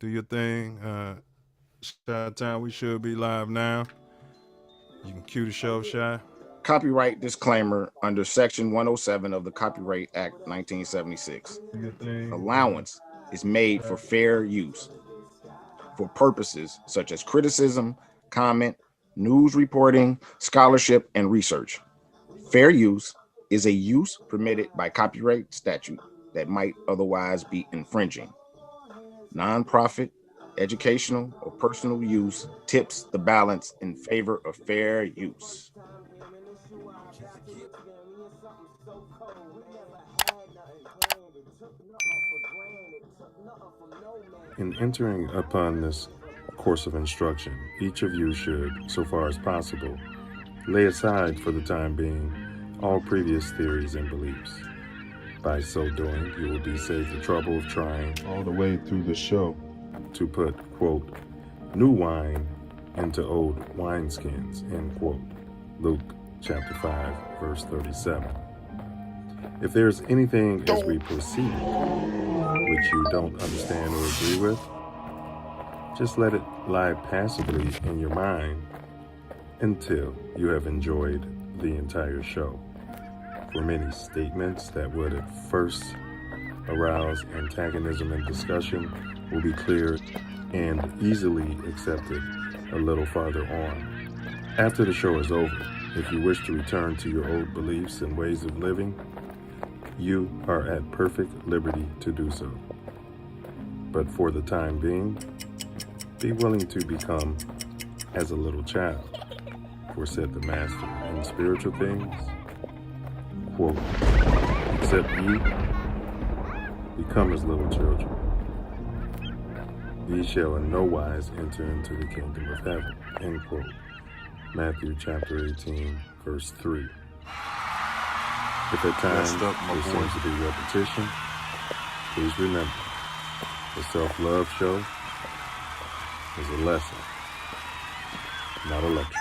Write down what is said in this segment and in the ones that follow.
Do your thing. Shot time, we should be live now. You can cue the show, Shy. Copyright disclaimer under Section 107 of the Copyright Act 1976. Allowance is made for fair use for purposes such as criticism, comment, news reporting, scholarship, and research. Fair use is a use permitted by copyright statute that might otherwise be infringing. Nonprofit, educational, or personal use tips the balance in favor of fair use. In entering upon this course of instruction, each of you should, so far as possible, lay aside for the time being all previous theories and beliefs. By so doing, you will be saved the trouble of trying all the way through the show to put, quote, new wine into old wineskins, end quote. Luke chapter 5, verse 37. If there's anything as we proceed which you don't understand or agree with, just let it lie passively in your mind until you have enjoyed the entire show. For many statements that would at first arouse antagonism and discussion will be clear and easily accepted a little farther on. After the show is over, if you wish to return to your old beliefs and ways of living, you are at perfect liberty to do so. But for the time being, be willing to become as a little child, for said the Master in spiritual things, quote, except ye become as little children, ye shall in no wise enter into the kingdom of heaven, end quote. Matthew chapter 18, verse 3. If at times there seems to be repetition, please remember, the Self Luv Show is a lesson, not a lecture.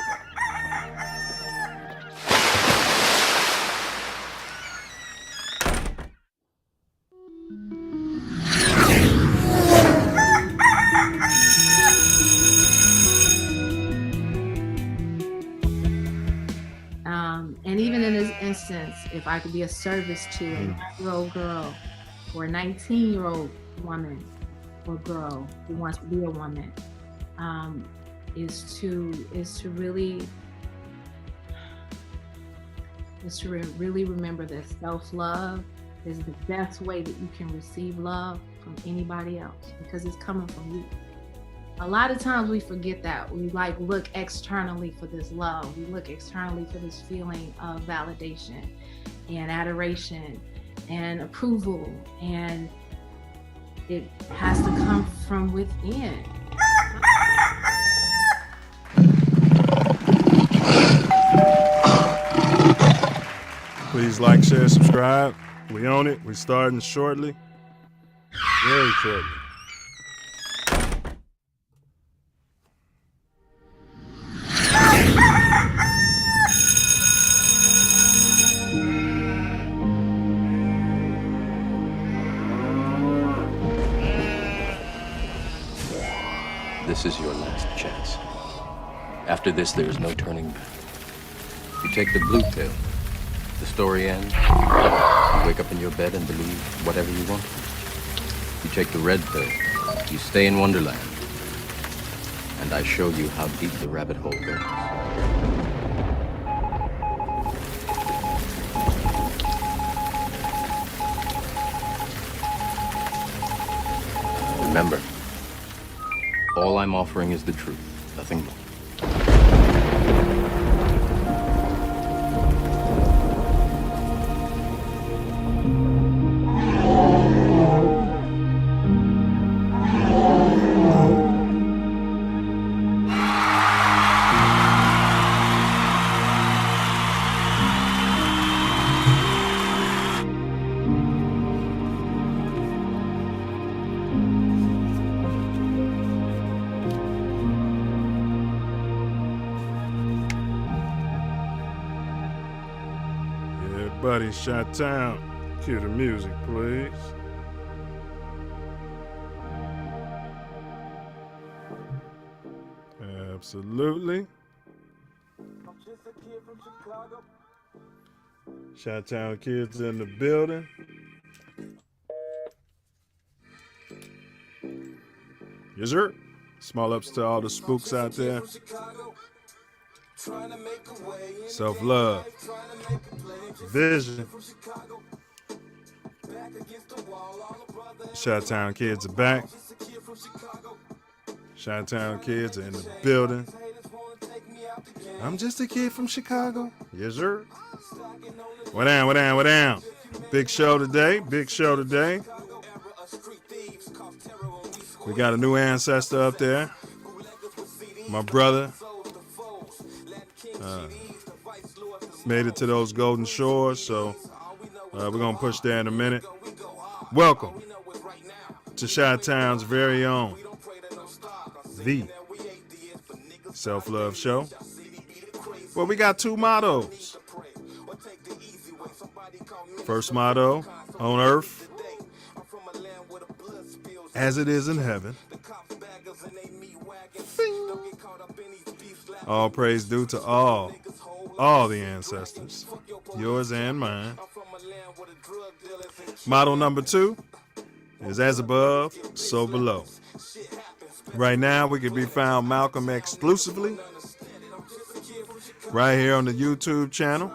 And even in this instance, if I could be of service to a 9-year-old girl or a 19-year-old woman or girl who wants to be a woman, is to really remember that self-love is the best way that you can receive love from anybody else, because it's coming from you. A lot of times we forget that. We look externally for this love. We look externally for this feeling of validation and adoration and approval, and it has to come from within. Please like, share, subscribe. We own it. We're starting shortly. Very shortly. This is your last chance. After this, there is no turning back. You take the blue pill, the story ends. You wake up in your bed and believe whatever you want. You take the red pill, you stay in Wonderland. And I show you how deep the rabbit hole goes. Remember, all I'm offering is the truth, nothing more. Buddy, shot town. Cue the music, please. Absolutely. Chi-Town kids in the building. Yes, sir. Small ups to all the spooks out there. Self love. Vision. Chi-Town kids are back. Chi-Town kids are in the building. I'm just a kid from Chicago. Yes, sir. What down, what down, what down? Big show today. Big show today. We got a new ancestor up there. My brother made it to those golden shores, so we're going to push there in a minute. Welcome to Chi-Town's very own, the Self Luv Show. Well, we got two mottos. First motto, on earth as it is in heaven. All praise due to all the ancestors, yours and mine. Motto number 2 is as above, so below. Right now, we can be found Malcolm exclusively right here on the YouTube channel.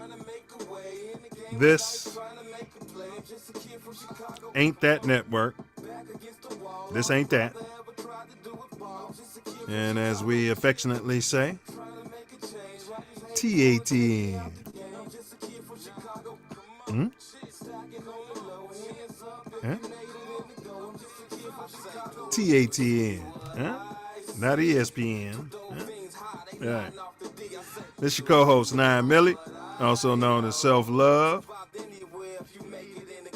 This ain't that network. This ain't that. And as we affectionately say, TATN. TATN. Not ESPN. All right. This is your co-host, 9 Millie, also known as Self Love.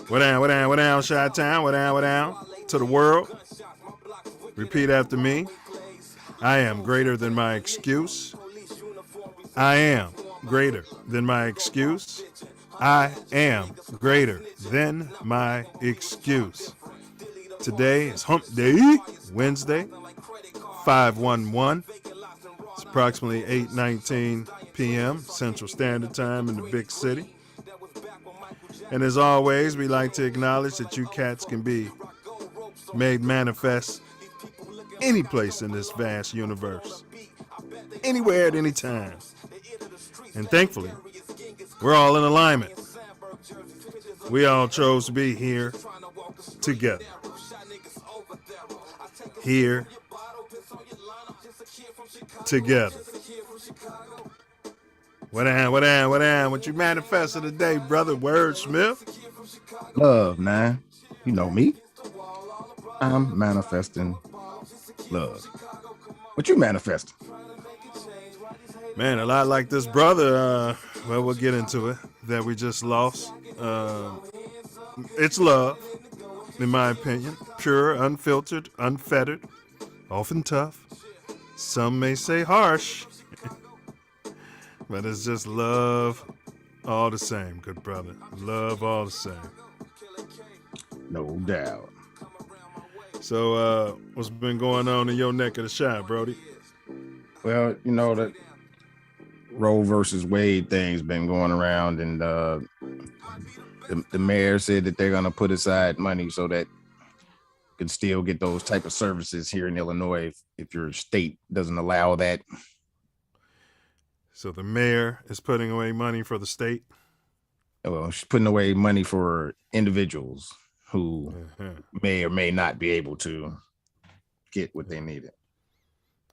What down, what down, what down, Chi-Town? What down, to the world. Repeat after me. I am greater than my excuse. I am greater than my excuse. I am greater than my excuse. Today is Hump Day, Wednesday, 5/11. It's approximately 8:19 p.m. Central Standard Time in the big city. And as always, we like to acknowledge that you cats can be made manifest any place in this vast universe, anywhere at any time. And thankfully, we're all in alignment. We all chose to be here together. Here together. What down? What you manifested today, brother Wordsmith? Love, man. You know me. I'm manifesting love. What you manifesting? Man, a lot like this brother, well, we'll get into it, that we just lost. It's love, in my opinion. Pure, unfiltered, unfettered, often tough. Some may say harsh. But it's just love all the same, good brother. Love all the same. No doubt. So, what's been going on in your neck of the shot, Brody? Well, you know, that Roe versus Wade thing's been going around, and the mayor said that they're going to put aside money so that you can still get those type of services here in Illinois if your state doesn't allow that. So the mayor is putting away money for the state? Well, she's putting away money for individuals who may or may not be able to get what they needed.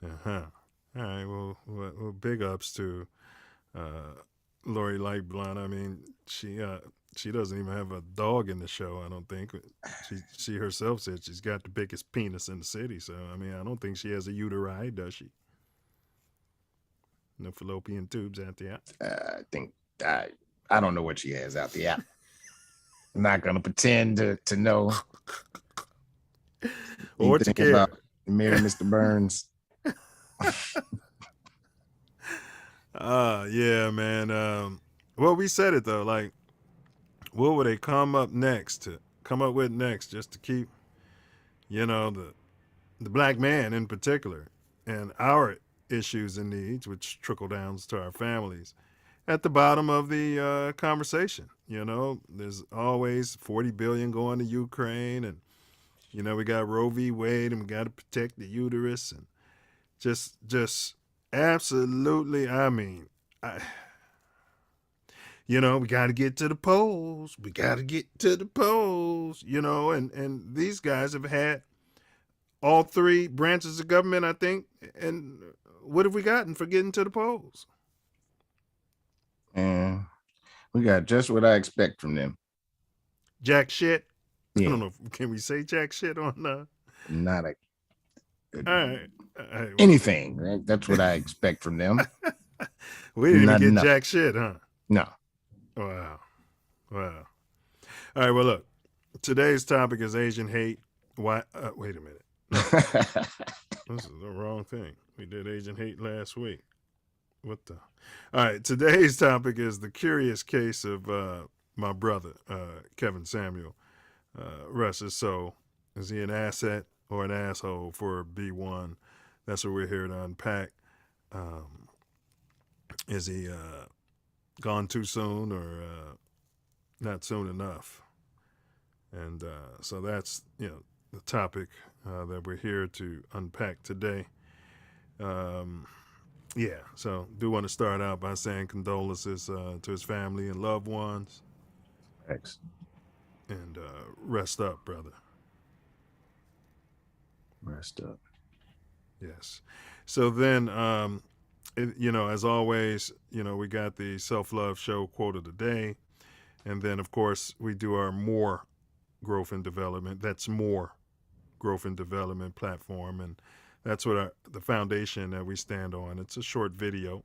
All right, well, big ups to Lori Lightblunt. I mean, she doesn't even have a dog in the show, I don't think. She herself said she's got the biggest penis in the city, so, I mean, I don't think she has a uteri, does she? No fallopian tubes out there. I don't know what she has out there. I'm not gonna pretend to know. Or what you care about Mayor Mr. Burns. Yeah, man. Well, we said it though. Like, what would they come up with next, just to keep, you know, the black man in particular, and our issues and needs, which trickle down to our families, at the bottom of the conversation. You know, there's always 40 billion going to Ukraine, and you know we got Roe v. Wade, and we got to protect the uterus, and just absolutely. I mean, you know, we got to get to the polls. We got to get to the polls. You know, and these guys have had all three branches of government, I think. And what have we gotten for getting to the polls? And we got just what I expect from them. Jack shit. Yeah. I don't know. Can we say jack shit on? Not a. All right. Anything. Right? That's what I expect from them. We didn't even get jack shit, huh? No. Wow. All right. Well, look. Today's topic is Asian hate. Why? Wait a minute. This is the wrong thing. We did Asian hate last week. What the? All right. Today's topic is the curious case of my brother, Kevin Samuel. Russ, so is he an asset or an asshole for B1? That's what we're here to unpack. Is he gone too soon or not soon enough? And so that's, you know, the topic that we're here to unpack today. Yeah, so do want to start out by saying condolences to his family and loved ones. Thanks. And rest up, brother. Rest up. Yes. So then, you know, as always, you know, we got the Self Luv Show quote of the day. And then, of course, we do our More Growth and Development. That's More Growth and Development platform. And that's what the foundation that we stand on. It's a short video.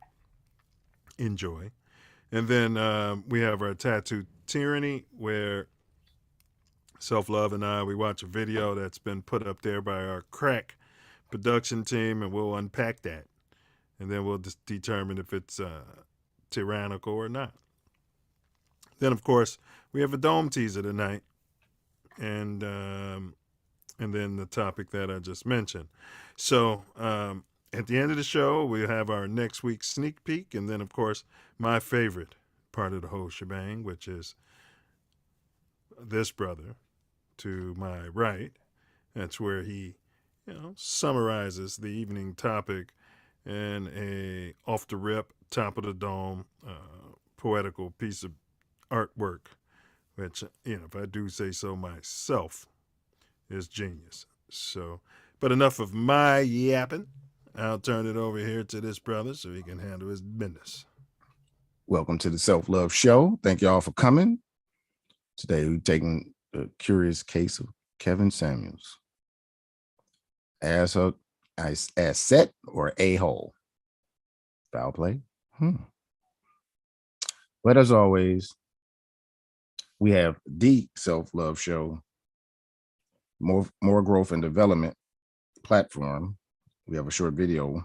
Enjoy. And then we have our Tattoo Tyranny, where Self Love and I, we watch a video that's been put up there by our crack production team, and we'll unpack that. And then we'll just determine if it's tyrannical or not. Then, of course, we have a dome teaser tonight. And then the topic that I just mentioned. So at the end of the show, we'll have our next week's sneak peek. And then, of course, my favorite part of the whole shebang, which is this brother to my right. That's where he, you know, summarizes the evening topic in a off the rip, top of the dome, poetical piece of artwork, which, you know, if I do say so myself, is genius. So, but enough of my yapping. I'll turn it over here to this brother so he can handle his business. Welcome to the Self Love Show. Thank y'all for coming. Today we're taking a curious case of Kevin Samuels. Asset or a-hole? Foul play? But as always, we have the Self Love Show, more growth and development platform. We have a short video,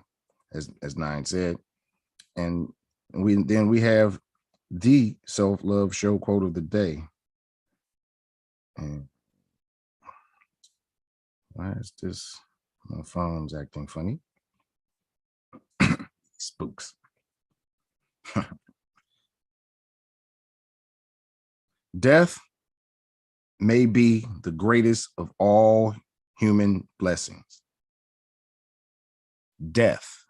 as Nine said, and we have the Self Love Show quote of the day. And why is this? My phone's acting funny. Spooks. Death may be the greatest of all human blessings. Death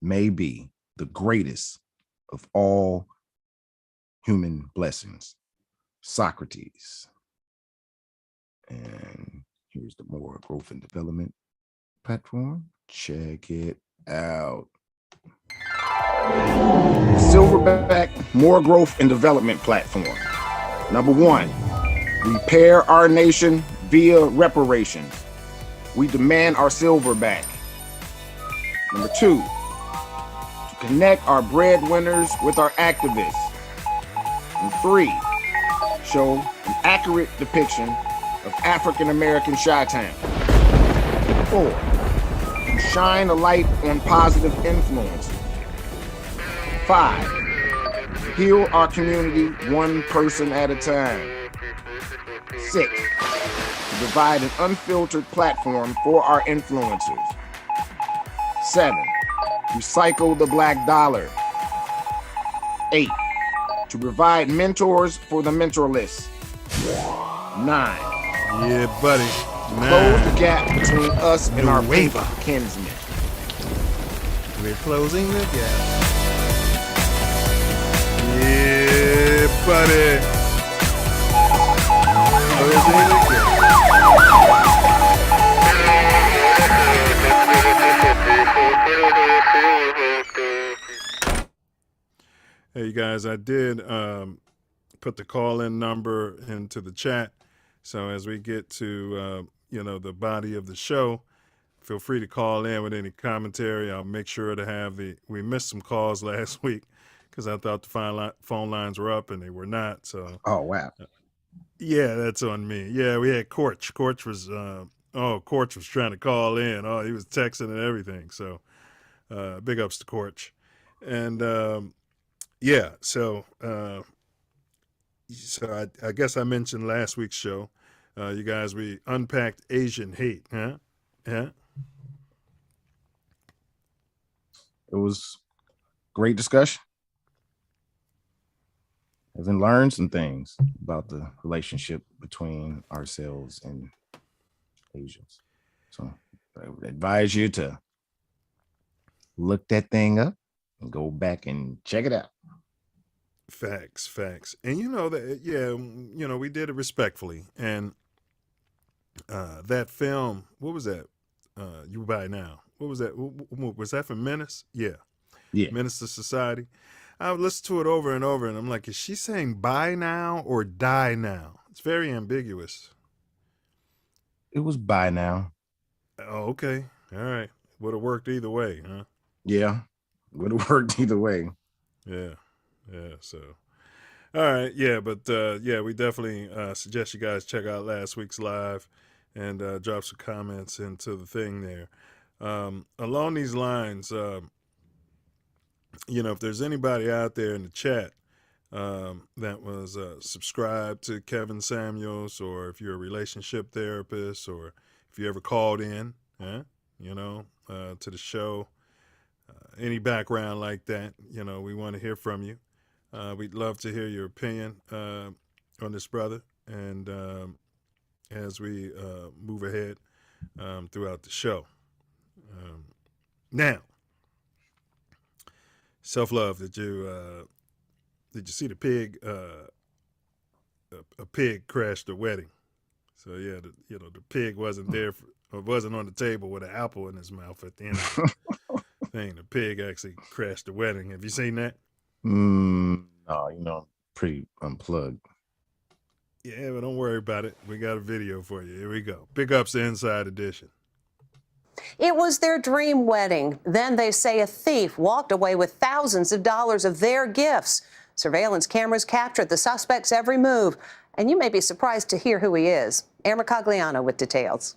may be the greatest of all human blessings. Socrates. And here's the More Growth and Development platform. Check it out. Silverback More Growth and Development platform. Number 1, repair our nation via reparations. We demand our silver back. Number 2, to connect our breadwinners with our activists. And 3, show an accurate depiction of African American Chi-Town. 4, to shine a light on positive influences. 5, heal our community one person at a time. 6, to provide an unfiltered platform for our influencers. 7, recycle the black dollar. 8, to provide mentors for the mentorless. 9, Yeah, buddy. close the gap between us and our pink kinsmen. We're closing the gap. Yeah, buddy. Closing the gap. Hey, you guys, I did put the call-in number into the chat. So as we get to, the body of the show, feel free to call in with any commentary. I'll make sure to have we missed some calls last week because I thought the phone lines were up and they were not. So, Oh, wow. Yeah, that's on me. Yeah, we had Corch. Corch was trying to call in. Oh, he was texting and everything. So, big ups to Corch. And, so I guess I mentioned last week's show. You guys, we unpacked Asian hate, huh? Yeah. It was great discussion. I've learned some things about the relationship between ourselves and Asians. So I would advise you to look that thing up and go back and check it out. Facts. And we did it respectfully. And that film, what was that? You Buy Now. What was that? Was that for Menace? Yeah. Menace to Society. I would listen to it over and over, and I'm like, is she saying buy now or die now? It's very ambiguous. It was buy now. Oh, okay. All right. Would have worked either way, huh? Yeah. Would have worked either way. Yeah. So, all right. Yeah. But, we definitely suggest you guys check out last week's live and drop some comments into the thing there. Along these lines, if there's anybody out there in the chat that was subscribed to Kevin Samuels, or if you're a relationship therapist, or if you ever called in, to the show, any background like that, we want to hear from you. We'd love to hear your opinion on this brother, and as we move ahead throughout the show. Now, Self Love, did you see the pig? A pig crashed a wedding. So yeah, the pig wasn't there, wasn't on the table with an apple in his mouth at the end of the thing. The pig actually crashed the wedding. Have you seen that? No, pretty unplugged. Yeah, but don't worry about it. We got a video for you. Here we go. Big ups to Inside Edition. It was their dream wedding. Then they say a thief walked away with thousands of dollars of their gifts. Surveillance cameras captured the suspect's every move. And you may be surprised to hear who he is. Amber Cagliano with details.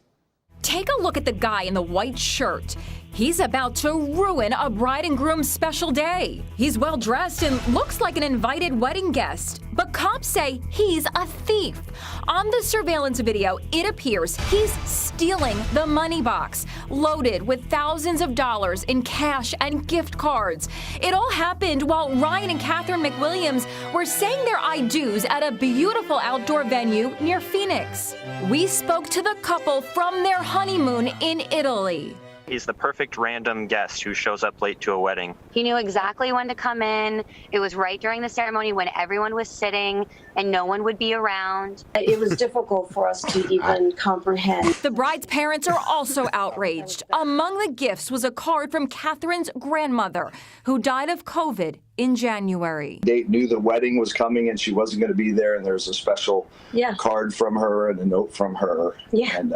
Take a look at the guy in the white shirt. He's about to ruin a bride and groom's special day. He's well dressed and looks like an invited wedding guest. But cops say he's a thief. On the surveillance video, it appears he's stealing the money box, loaded with thousands of dollars in cash and gift cards. It all happened while Ryan and Catherine McWilliams were saying their I do's at a beautiful outdoor venue near Phoenix. We spoke to the couple from their honeymoon in Italy. He's the perfect random guest who shows up late to a wedding. He knew exactly when to come in. It was right during the ceremony when everyone was sitting and no one would be around. It was difficult for us to even comprehend. The bride's parents are also outraged. Among the gifts was a card from Catherine's grandmother, who died of COVID in January. They knew the wedding was coming and she wasn't going to be there, and there's a special card from her and a note from her. And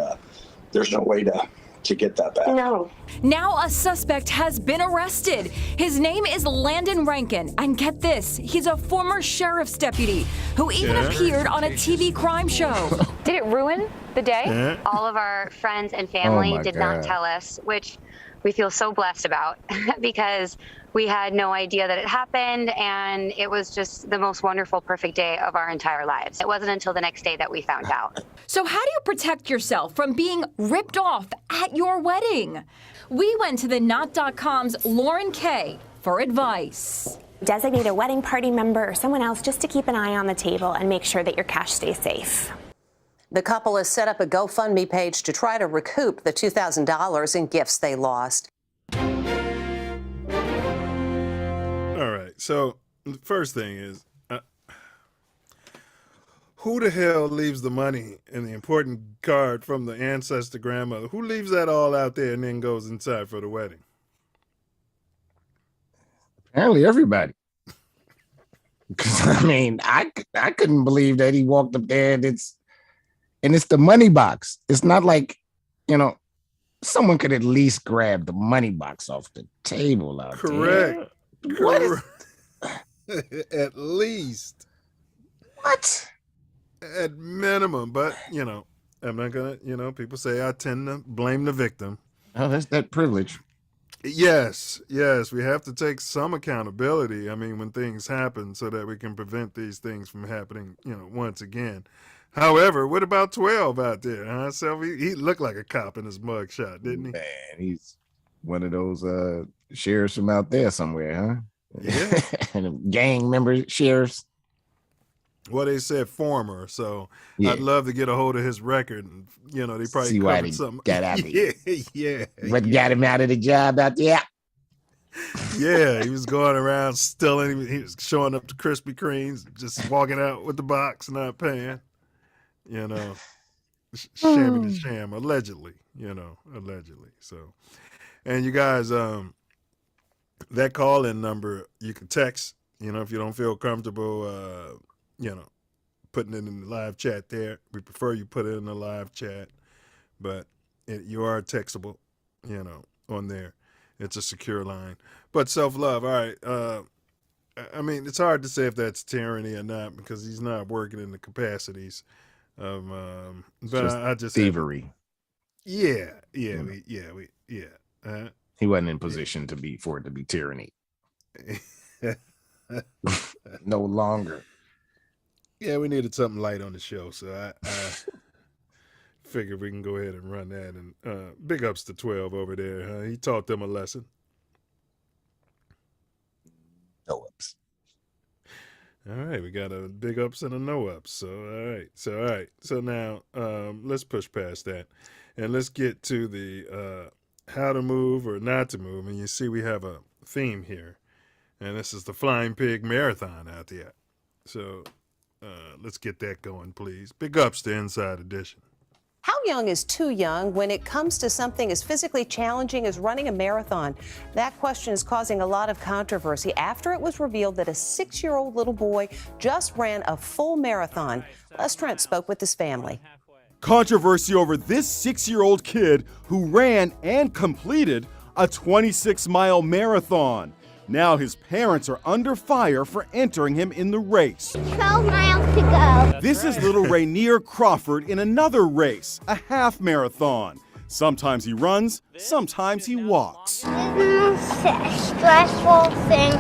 there's no way to get that back. No. Now a suspect has been arrested. His name is Landon Rankin, and get this, he's a former sheriff's deputy who even appeared on a TV crime show. Did it ruin the day? All of our friends and family did not tell us, which we feel so blessed about because We had no idea that it happened, and it was just the most wonderful, perfect day of our entire lives. It wasn't until the next day that we found out. So how do you protect yourself from being ripped off at your wedding? We went to the Knot.com's Lauren Kay for advice. Designate a wedding party member or someone else just to keep an eye on the table and make sure that your cash stays safe. The couple has set up a GoFundMe page to try to recoup the $2,000 in gifts they lost. All right. So the first thing is, who the hell leaves the money and the important card from the ancestor grandmother? Who leaves that all out there and then goes inside for the wedding? Apparently everybody. Because I mean, I couldn't believe that he walked up there and it's the money box. It's not like, someone could at least grab the money box off the table out Correct. there. Correct. At least. What? At minimum. But, I'm not going to, people say I tend to blame the victim. Oh, that's that privilege. Yes, we have to take some accountability. I mean, when things happen so that we can prevent these things from happening, once again. However, what about 12 out there, huh? So he looked like a cop in his mugshot, didn't he? Man, he's one of those sheriffs from out there somewhere, huh? Yeah. And gang member sheriffs. Well, they said former, so yeah. I'd love to get a hold of his record. And, they probably see why covered something. Got out of there. Yeah. What got him out of the job out there? Yeah, he was going around stealing. He was showing up to Krispy Kremes, just walking out with the box, not paying. Shamming the sham, allegedly. Allegedly. So, and you guys, that call-in number you can text. If you don't feel comfortable. Putting it in the live chat there. We prefer you put it in the live chat, but you are textable, on there. It's a secure line. But self-love, all right. I mean, it's hard to say if that's tyranny or not because he's not working in the capacities of, but I just thievery. Yeah. He wasn't in position for it to be tyranny. No longer. Yeah, we needed something light on the show, so I figured we can go ahead and run that. And big ups to 12 over there. Huh? He taught them a lesson. No ups. All right, we got a big ups and a no ups. So all right. So now let's push past that, and let's get to the how to move or not to move. And you see, we have a theme here, and this is the Flying Pig Marathon out there. So. Let's get that going, please. Big ups to Inside Edition. How young is too young when it comes to something as physically challenging as running a marathon? That question is causing a lot of controversy after it was revealed that a 6-year-old little boy just ran a full marathon. Les Trent spoke with his family. Controversy over this 6-year-old kid who ran and completed a 26-mile marathon. Now his parents are under fire for entering him in the race. 12 miles to go. This is little Rainier Crawford in another race, a half marathon. Sometimes he runs, sometimes he walks. This is the most stressful thing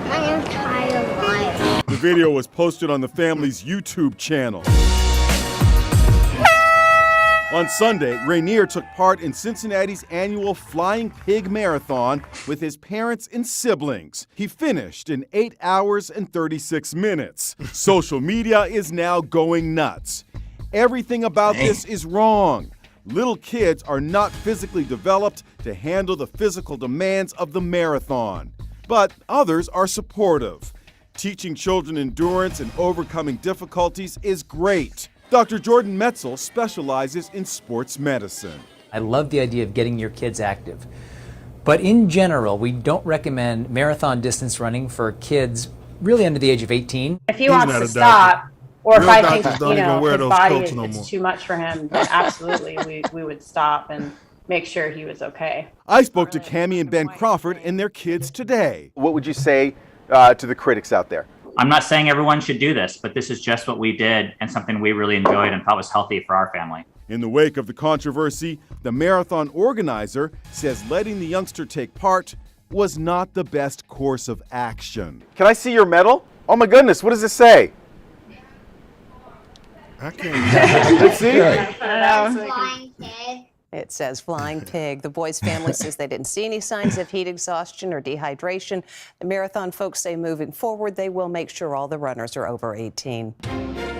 my entire life. The video was posted on the family's YouTube channel. On Sunday, Rainier took part in Cincinnati's annual Flying Pig Marathon with his parents and siblings. He finished in 8 hours and 36 minutes. Social media is now going nuts. Everything about this is wrong. Little kids are not physically developed to handle the physical demands of the marathon. But others are supportive. Teaching children endurance and overcoming difficulties is great. Dr. Jordan Metzel specializes in sports medicine. I love the idea of getting your kids active. But in general, we don't recommend marathon distance running for kids really under the age of 18. If he wants to stop, or if I think, his body is too much for him, then absolutely we would stop and make sure he was okay. I spoke to Cammie and Ben Crawford and their kids today. What would you say to the critics out there? I'm not saying everyone should do this, but this is just what we did and something we really enjoyed and thought was healthy for our family. In the wake of the controversy, the marathon organizer says letting the youngster take part was not the best course of action. Can I see your medal? Oh my goodness, what does it say? I can't. Let's see. Flying pig. It says flying pig. The boys' family says they didn't see any signs of heat exhaustion or dehydration. The marathon folks say moving forward, they will make sure all the runners are over 18.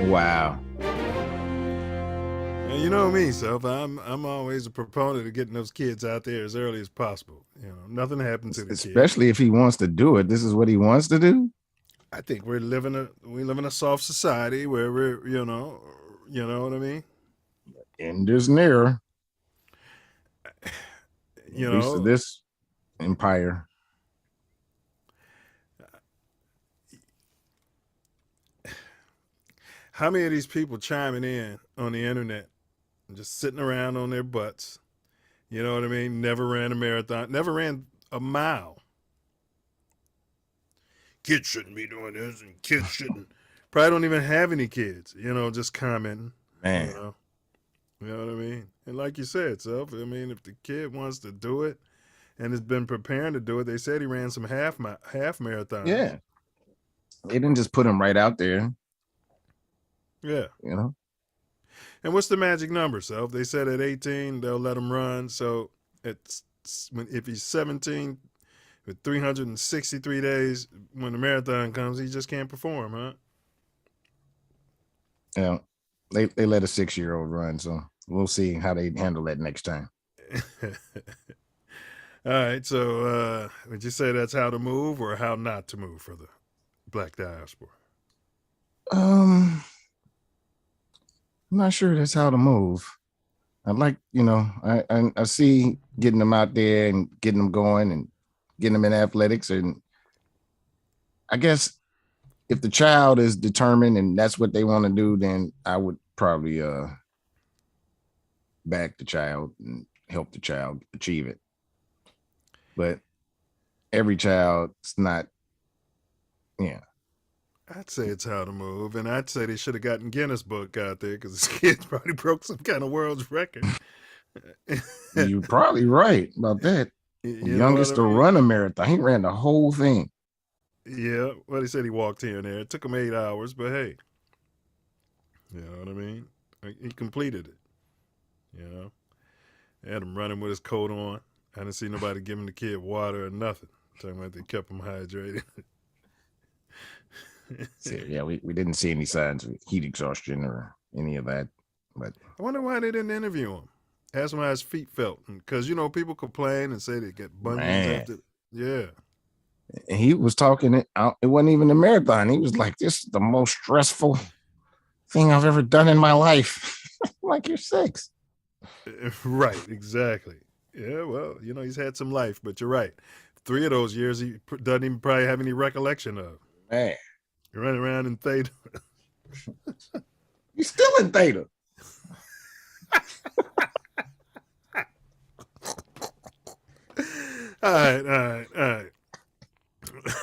Wow. And you know me, Self. I'm always a proponent of getting those kids out there as early as possible. You know, nothing happens to the kid. Especially if he wants to do it. This is what he wants to do. I think we live in a soft society where we're, you know what I mean? End is near. You At least to this empire. How many of these people chiming in on the internet and just sitting around on their butts? You know what I mean? Never ran a marathon, never ran a mile. Kids shouldn't be doing this, and kids shouldn't. Probably don't even have any kids, you know, just commenting. Man. You know what I mean? And like you said, Self, I mean, if the kid wants to do it and has been preparing to do it, they said he ran some half marathons. Yeah. They didn't just put him right out there. Yeah. You know? And what's the magic number, Self? They said at 18, they'll let him run. So if he's 17 with 363 days, when the marathon comes, he just can't perform, huh? Yeah. They let a 6-year-old run, so we'll see how they handle that next time. All right, so would you say that's how to move or how not to move for the Black diaspora? I'm not sure that's how to move. I like, I see getting them out there and getting them going and getting them in athletics. And I guess if the child is determined and that's what they want to do, then I would probably back the child and help the child achieve it. But every child's not, yeah. I'd say it's how to move, and I'd say they should have gotten Guinness Book out there because this kid probably broke some kind of world's record. You're probably right about that. The youngest to run a marathon. He ran the whole thing. Yeah, well, he said he walked here and there. It took him 8 hours, but hey, you know what I mean? He completed it, you know? They had him running with his coat on. I didn't see nobody giving the kid water or nothing. Talking about they kept him hydrated. So, yeah, we didn't see any signs of heat exhaustion or any of that. But I wonder why they didn't interview him. Ask him how his feet felt. Because, people complain and say they get bunions after. Yeah. And he was talking, it wasn't even a marathon. He was like, this is the most stressful thing I've ever done in my life. Like, you're 6. Right, exactly. Yeah, well, he's had some life, but you're right. 3 of those years he doesn't even probably have any recollection of. Man. You're running around in Theta. You're still in Theta. All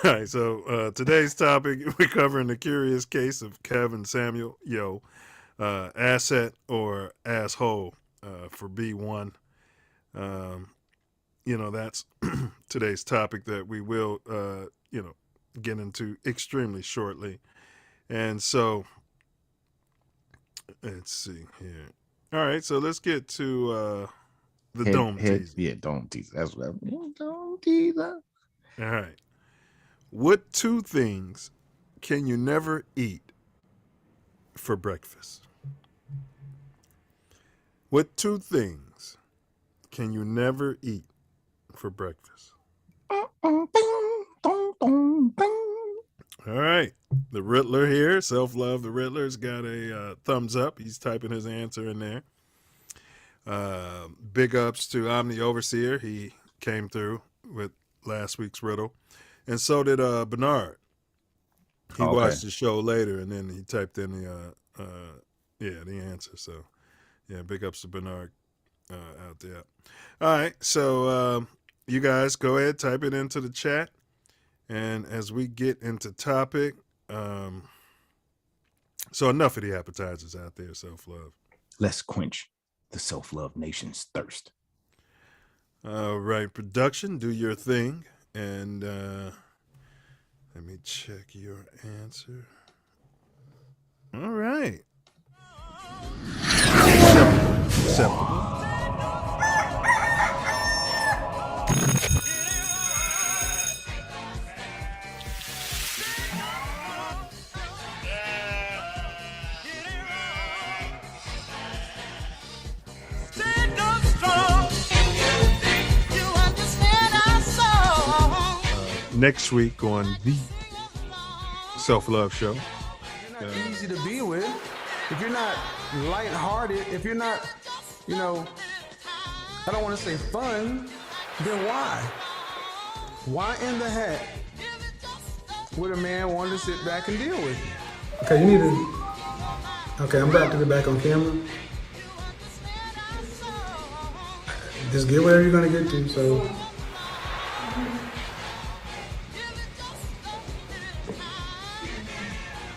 right. So today's topic, we're covering the curious case of Kevin Samuel Yo, asset or asshole for B1. That's today's topic that we will, get into extremely shortly. And so, let's see here. All right, so let's get to the dome teaser. Yeah, dome teaser. That's what dome teaser. All right. What 2 things can you never eat for breakfast? What 2 things can you never eat for breakfast? All right. The Riddler here, Self Love the Riddler's got a thumbs up. He's typing his answer in there. Big ups to Omni Overseer. He came through with last week's riddle. And so did Bernard. He watched the show later, and then he typed in the answer. So, yeah, big ups to Bernard out there. All right, so you guys go ahead, type it into the chat. And as we get into topic, so enough of the appetizers out there, self-love. Let's quench the self-love nation's thirst. All right, production, do your thing. And let me check your answer. All right. Acceptable. Next week on the Self Love Show. Easy to be with. If you're not lighthearted, if you're not, I don't want to say fun, then why? Why in the heck would a man want to sit back and deal with you? Okay, you need to. Okay, I'm about to get back on camera. Just get wherever you're gonna get to. So.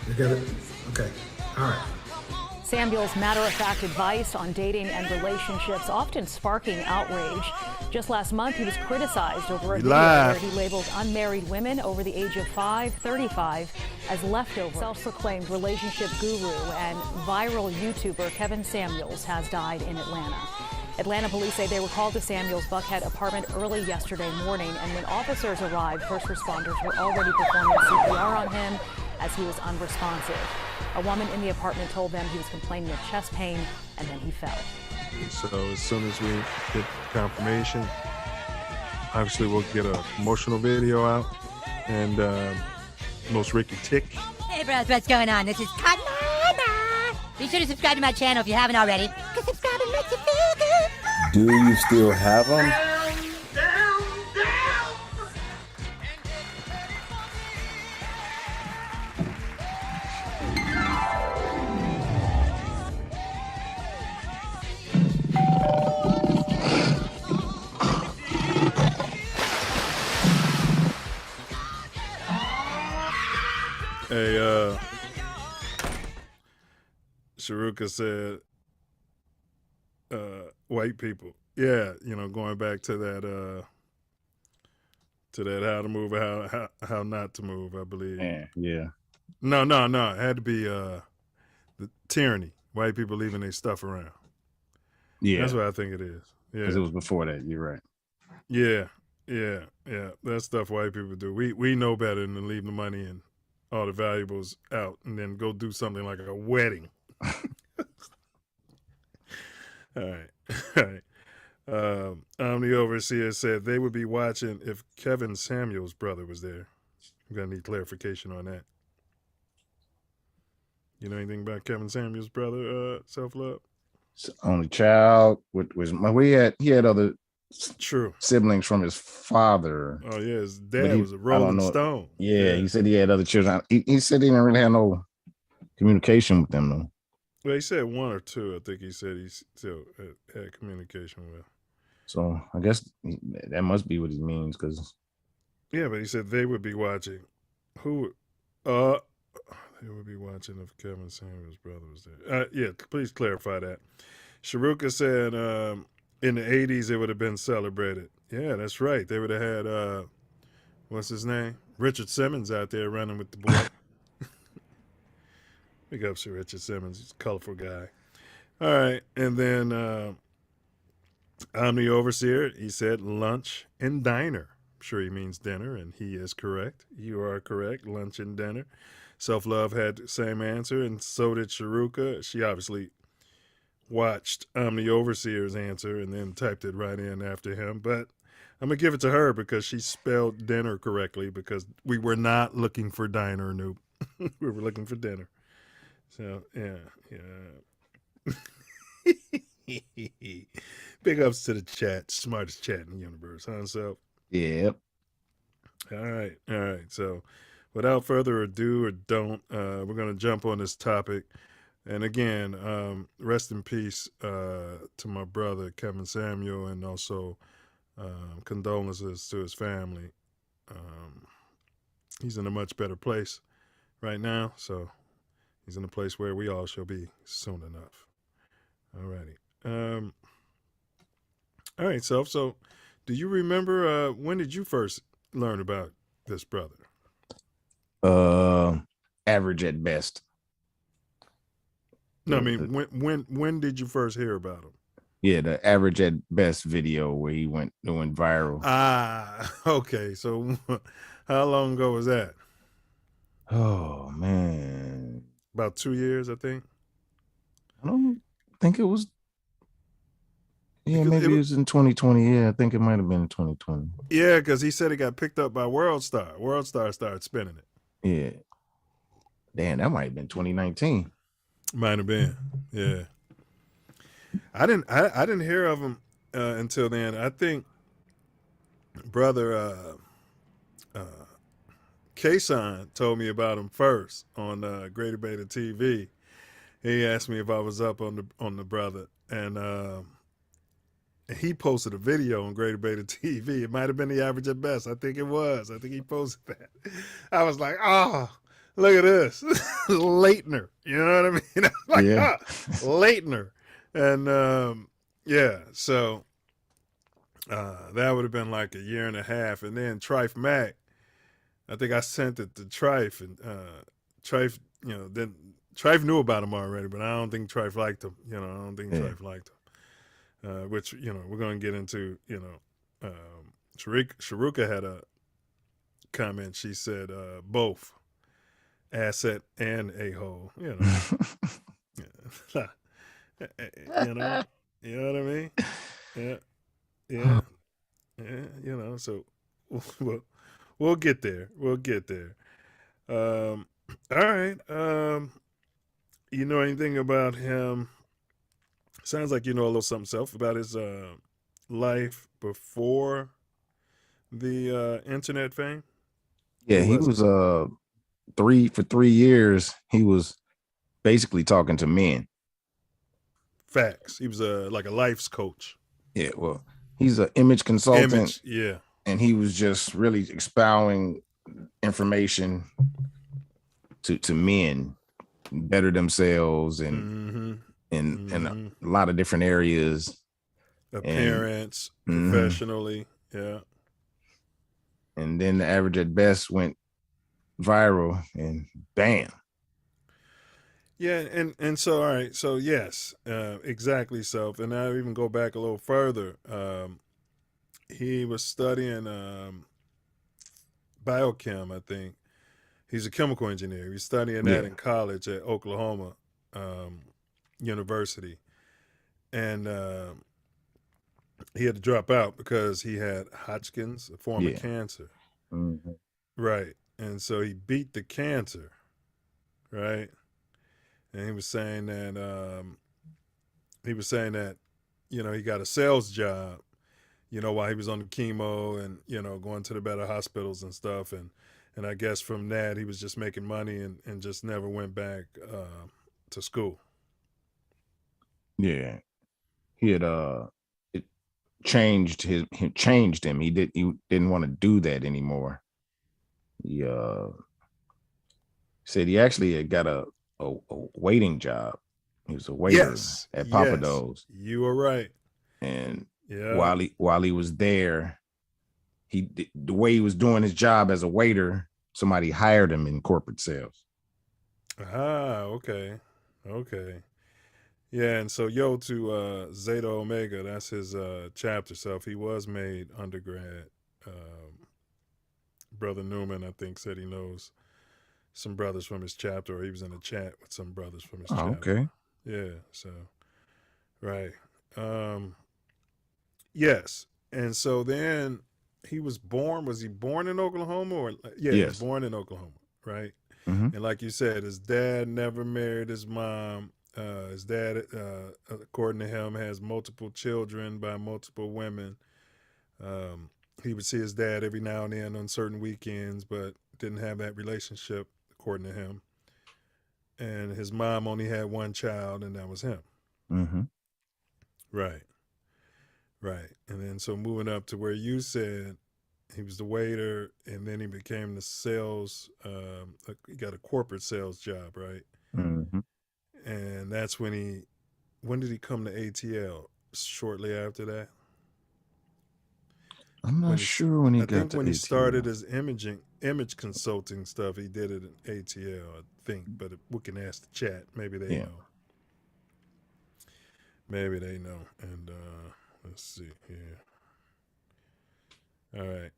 You got it? Okay. All right. Samuel's matter-of-fact advice on dating and relationships often sparking outrage. Just last month, he was criticized over a video where he labeled unmarried women over the age of 35 as leftovers. Self-proclaimed relationship guru and viral YouTuber Kevin Samuels has died in Atlanta. Atlanta police say they were called to Samuel's Buckhead apartment early yesterday morning, and when officers arrived, first responders were already performing CPR on him as he was unresponsive. A woman in the apartment told them he was complaining of chest pain, and then he fell. So as soon as we get confirmation, obviously we'll get a promotional video out, and most Ricky Tick. Hey bros, what's going on? This is Cotton. Be sure to subscribe to my channel if you haven't already, because subscribing makes you feel good. Do you still have them? Hey, Sharuka said, white people. Yeah, going back to that how to move, how not to move, I believe. Yeah. No. It had to be the tyranny. White people leaving their stuff around. Yeah. That's what I think it is. Yeah. Because it was before that. You're right. Yeah. That stuff white people do. We know better than to leave the money and all the valuables out and then go do something like a wedding. All right. The overseer said they would be watching if Kevin Samuel's brother was there. I'm going to need clarification on that. You know anything about Kevin Samuel's brother, Self Love? Only child. He had other True siblings from his father. Oh yeah, his dad was a Rolling Stone. Yeah, he said he had other children. He said he didn't really have no communication with them though. Well, he said one or two. I think he said he still had communication with. So I guess that must be what he means, because. Yeah, but he said they would be watching. Who? They would be watching if Kevin Samuel's brother was there. Yeah, please clarify that. Sharuka said in the 80s it would have been celebrated. Yeah, that's right. They would have had what's his name? Richard Simmons out there running with the boy. Big ups to Richard Simmons. He's a colorful guy. All right. And then I'm the overseer. He said lunch and diner. I'm sure he means dinner, and he is correct. You are correct. Lunch and dinner. Self Love had the same answer, and so did Sharuka. She obviously watched the Overseer's answer and then typed it right in after him. But I'm going to give it to her because she spelled dinner correctly, because we were not looking for diner, Noob. We were looking for dinner. So, yeah. Big ups to the chat. Smartest chat in the universe, huh, Self? Yep. All right. So without further ado or don't, we're going to jump on this topic. And again, rest in peace to my brother, Kevin Samuel, and also condolences to his family. He's in a much better place right now, so he's in a place where we all shall be soon enough. All righty. All right, Self. So do you remember when did you first learn about this brother? Average at best. No, I mean, when did you first hear about him? Yeah, the average at best video where he went viral. Okay. So how long ago was that? Oh man, about 2 years, I think. I don't think it was. Yeah, maybe it was in 2020. Yeah, I think it might have been in 2020. Yeah, because he said it got picked up by WorldStar. WorldStar started spinning it. Yeah. Damn, that might have been 2019. Might have been. Yeah. I didn't hear of him until then. I think brother Kason told me about him first on Greater Beta TV. He asked me if I was up on the brother, and he posted a video on Greater Beta TV. It might have been the average at best. I think it was. I think he posted that. I was like, oh, look at this. Leitner. You know what I mean? I was like, yeah. Leitner. And yeah, so that would have been like a year and a half. And then Trife Mac, I think I sent it to Trife, and Trife, then Trife knew about him already, but I don't think Trife liked him. I don't think Trife liked him. Which, we're going to get into, Sharuka had a comment. She said, both asset and a-hole, You know what I mean? Yeah. So we'll get there. All right. You know anything about him? Sounds like you know a little something, Self, about his life before the internet fame. Yeah, he was 3 years. He was basically talking to men. Facts. He was like a life's coach. Yeah, well, he's an image consultant. Yeah. And he was just really expounding information to men better themselves and in a lot of different areas. Appearance, professionally, yeah. And then the average at best went viral, and bam. Yeah, and so all right, so yes, exactly, Self. And I even go back a little further. He was studying biochem, I think. He's a chemical engineer. He was studying that in college at Oklahoma University. And he had to drop out because he had Hodgkin's, a form of cancer. Mm-hmm. Right. And so he beat the cancer, right? And he was saying that he got a sales job, while he was on the chemo and, going to the better hospitals and stuff. And I guess from that, he was just making money and just never went back to school. Yeah. He had it changed him. He didn't want to do that anymore. He said he actually had got a waiting job. He was a waiter at Papa Do's. You were right. And while he was there, the way he was doing his job as a waiter, somebody hired him in corporate sales. Okay. Yeah, and so yo to Zeta Omega, that's his chapter Self. He was made undergrad. Brother Newman, I think, said he knows some brothers from his chapter, or he was in a chat with some brothers from his chapter. Okay. Yeah, so right. Yes. And so then he was born. Was he born in Oklahoma? Or he was born in Oklahoma, right? Mm-hmm. And like you said, his dad never married his mom. His dad, according to him, has multiple children by multiple women. He would see his dad every now and then on certain weekends, but didn't have that relationship, according to him. And his mom only had one child, and that was him. Mm-hmm. Right. And then so moving up to where you said he was the waiter, and then he became the sales, he got a corporate sales job, right? Mm-hmm. And that's when did he come to ATL? Shortly after that? I'm not sure when he got think to when he ATL. started his image consulting stuff, he did it in ATL, I think. But we can ask the chat. Maybe they know. Maybe they know. And let's see here. All right.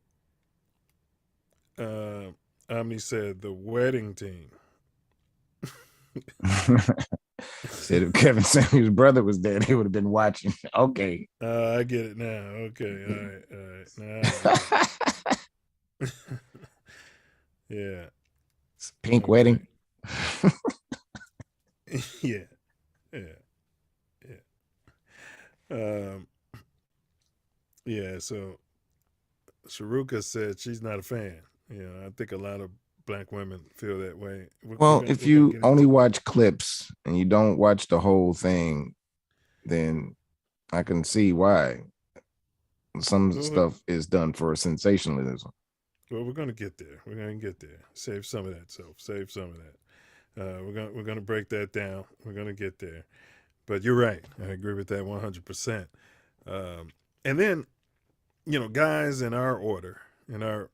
Omni said the wedding team. Said if Kevin Samuels' brother was there, they would have been watching. Okay. I get it now. Okay. All right. Now yeah. It's pink wedding. Yeah. Yeah. So Sharuka said she's not a fan. I think a lot of Black women feel that way. Well, if you only watch clips and you don't watch the whole thing, then I can see why some stuff is done for sensationalism. Well, we're gonna get there. Save some of that, Self. Save some of that. We're gonna break that down. We're gonna get there. But you're right. I agree with that 100%. And then, guys in our order, in our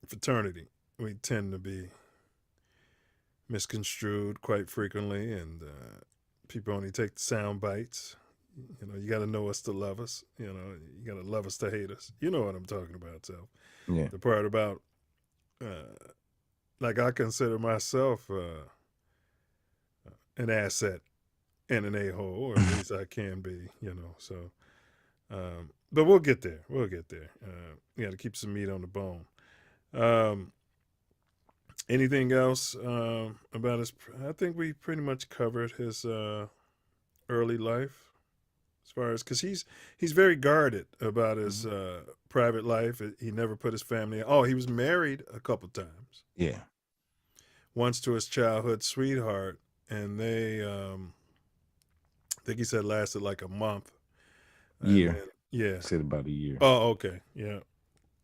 fraternity, we tend to be misconstrued quite frequently, and people only take the sound bites. You got to know us to love us. You got to love us to hate us. You know what I'm talking about, Self. Yeah. The part about, like, I consider myself an asset and an a-hole, or at least I can be, so. But we'll get there. We got to keep some meat on the bone. Anything else about his? I think we pretty much covered his early life, as far as, because he's very guarded about his private life. He never put his family. He was married a couple times. Yeah. Once to his childhood sweetheart, and they, I think he said lasted like a month. Year. Yeah. Said about a year. Oh, okay. Yeah.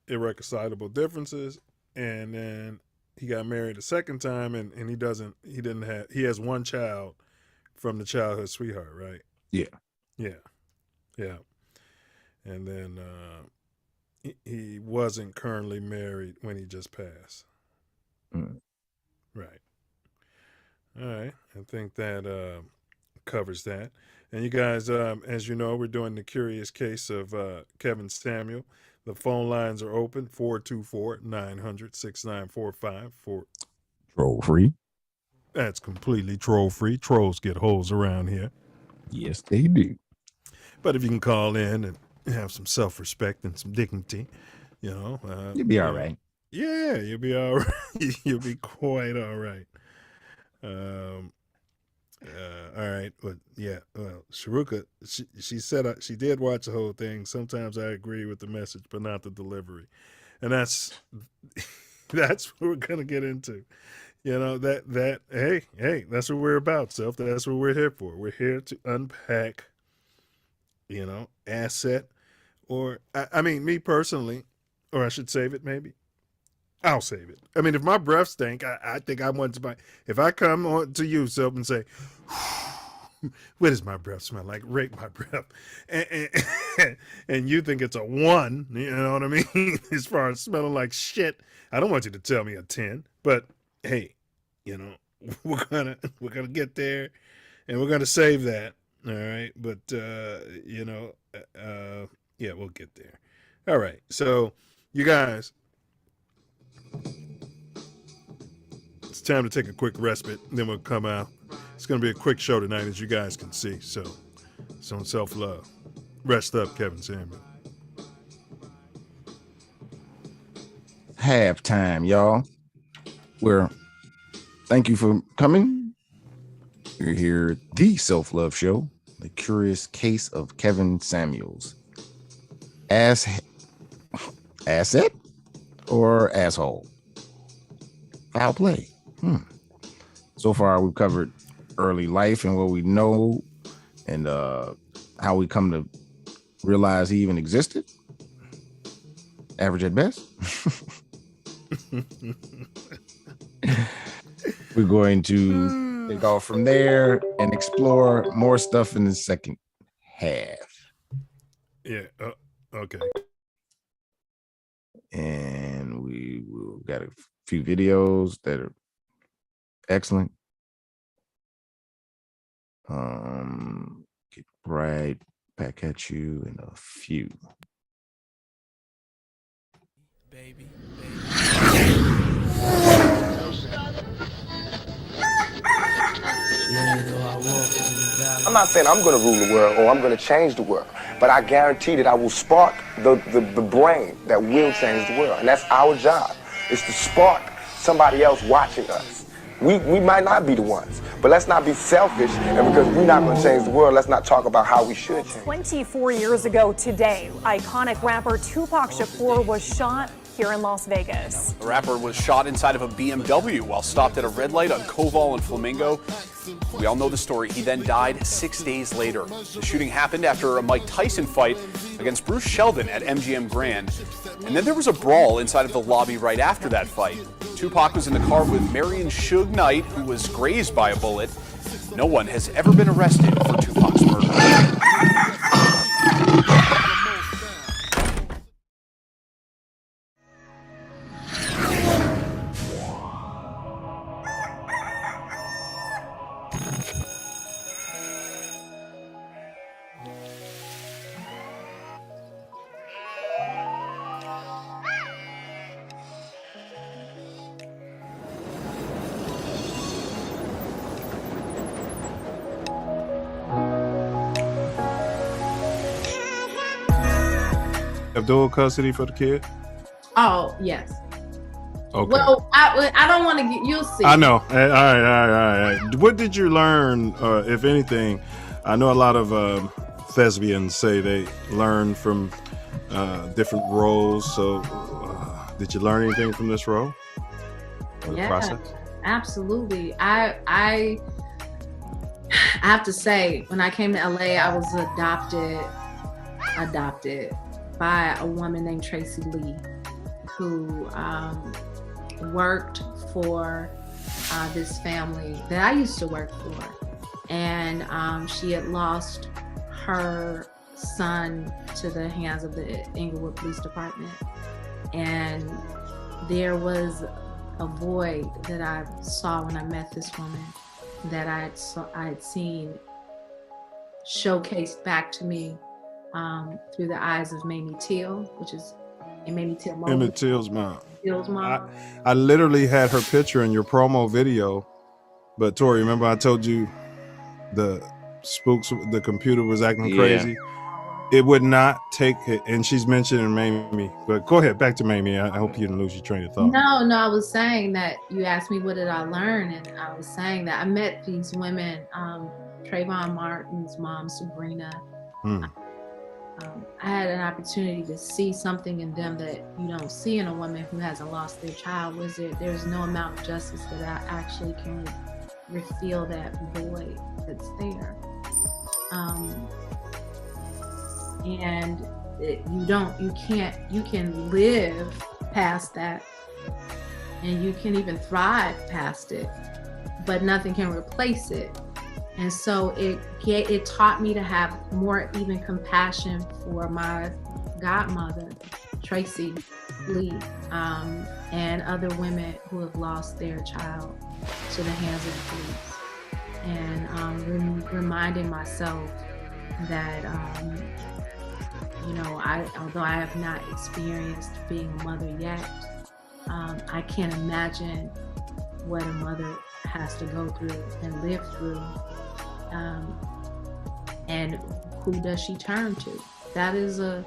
Irreconcilable differences, and then he got married a second time, and he has one child from the childhood sweetheart, right? Yeah. And then he wasn't currently married when he just passed. Right. All right. I think that covers that. And you guys, as you know, we're doing the curious case of Kevin Samuel. The phone lines are open, 424-900-6945. Troll free. That's completely troll free. Trolls get holes around here. Yes, they do. But if you can call in and have some self-respect and some dignity, you'll be all right. Yeah, you'll be all right. You'll be quite all right. All right. Well, Sharuka, she said she did watch the whole thing. Sometimes I agree with the message, but not the delivery. And that's what we're gonna get into. Hey, that's what we're about, Self. That's what we're here for. We're here to unpack, asset, or I mean, me personally, or I should save it maybe. I'll save it. I mean, if my breath stink, I think I want to buy. If I come on to you, Self, and say, what does my breath smell like? Rate my breath. And you think it's a 1, you know what I mean? As far as smelling like shit, I don't want you to tell me a 10. But hey, we're gonna get there, and we're gonna save that. All right. But we'll get there. All right. So you guys, it's time to take a quick respite, and then we'll come out. It's going to be a quick show tonight, as you guys can see. So it's on Self Love. Rest up, Kevin Samuel. Halftime, y'all. Thank you for coming. You're here at the Self Love Show, the curious case of Kevin Samuels. Asset or asshole? Foul play. So far, we've covered early life and what we know, and how we come to realize he even existed. Average at best. We're going to take off from there and explore more stuff in the second half. Yeah. Okay. And we got a few videos that are excellent. Get right back at you in a few. Baby. I'm not saying I'm going to rule the world or I'm going to change the world, but I guarantee that I will spark the brain that will change the world. And that's our job, is to spark somebody else watching us. We might not be the ones, but let's not be selfish, and because we're not going to change the world, let's not talk about how we should change. 24 years ago today, iconic rapper Tupac Shakur was shot here in Las Vegas. The rapper was shot inside of a BMW while stopped at a red light on Koval and Flamingo. We all know the story. He then died 6 days later. The shooting happened after a Mike Tyson fight against Bruce Sheldon at MGM Grand. And then there was a brawl inside of the lobby right after that fight. Tupac was in the car with Marion Suge Knight, who was grazed by a bullet. No one has ever been arrested for Tupac's murder. Have dual custody for the kid? Oh, yes. Okay. Well, I don't want to get, you'll see. I know. All right. What did you learn, if anything? I know a lot of thespians say they learn from different roles. So did you learn anything from this role? Or the process? Absolutely. I have to say, when I came to LA, I was adopted by a woman named Tracy Lee, who worked for this family that I used to work for. And she had lost her son to the hands of the Inglewood Police Department. And there was a void that I saw when I met this woman that I had seen showcased back to me through the eyes of Mamie Till, which is Emmett Till's mom. I literally had her picture in your promo video, but Tori, remember I told you the spooks, the computer was acting crazy. It would not take it, and she's mentioning Mamie. But go ahead, back to Mamie. I hope you didn't lose your train of thought. No, I was saying that you asked me what did I learn, and I was saying that I met these women, Trayvon Martin's mom, Sabrina. I had an opportunity to see something in them that you don't see in a woman who hasn't lost their child. There's no amount of justice that I actually can refill that void that's there. And you can live past that, and you can even thrive past it, but nothing can replace it. And so it taught me to have more even compassion for my godmother, Tracy Lee, and other women who have lost their child to the hands of the police. And reminding myself that, although I have not experienced being a mother yet, I can't imagine what a mother has to go through and live through. And who does she turn to? That is a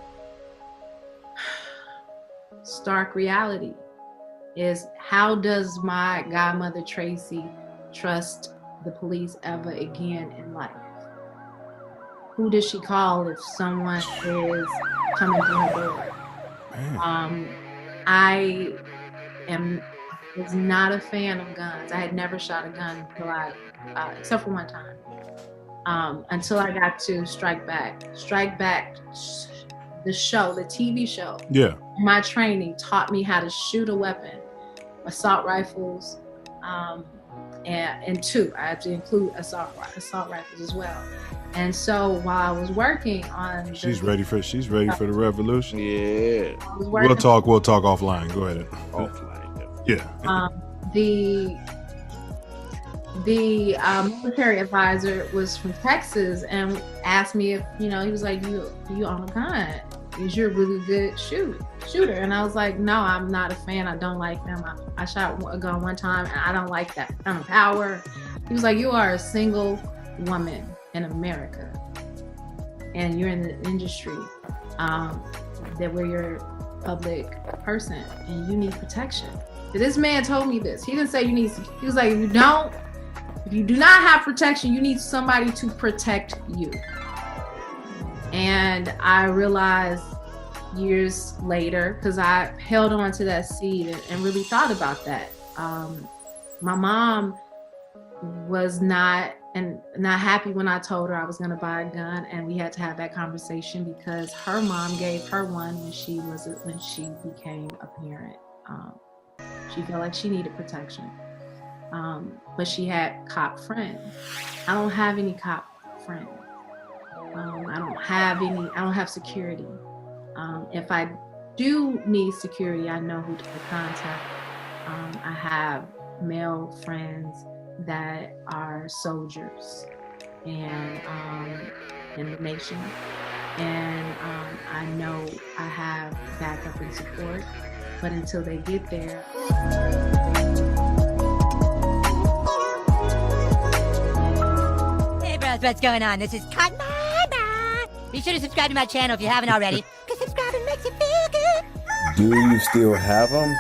stark reality, is how does my godmother Tracy trust the police ever again in life? Who does she call if someone is coming to her door? I was not a fan of guns. I had never shot a gun until except for one time. Until I got to Strike Back. Strike Back, the show, the TV show. Yeah. My training taught me how to shoot a weapon, assault rifles, and two. I have to include assault rifles as well. And so while I was working on, She's ready for the revolution. Yeah. We'll talk offline. Go ahead. Offline. Yeah. The military advisor was from Texas and asked me if, he was like, you own a gun? Is you a really good shooter? And I was like, no, I'm not a fan. I don't like them. I shot a gun one time and I don't like that kind of power. He was like, you are a single woman in America and you're in the industry that where you're a public person and you need protection. So this man told me this. He didn't say he was like, if you do not have protection, you need somebody to protect you. And I realized years later, because I held on to that seed and really thought about that. My mom was not happy when I told her I was going to buy a gun, and we had to have that conversation because her mom gave her one when she became a parent. She felt like she needed protection, but she had cop friends. I don't have any cop friends. I don't have security. If I do need security, I know who to contact. I have male friends that are soldiers and in the nation. And I know I have backup and support, but until they get there. Hey bros, what's going on? This is Cotton. Be sure to subscribe to my channel if you haven't already, because subscribing makes you feel good. Do you still have them?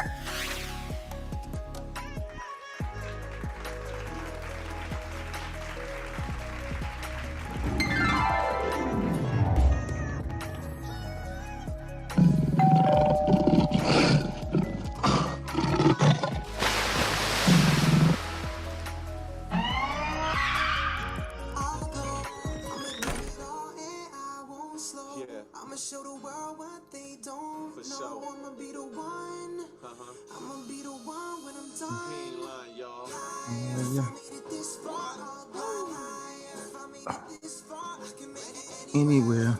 Anywhere.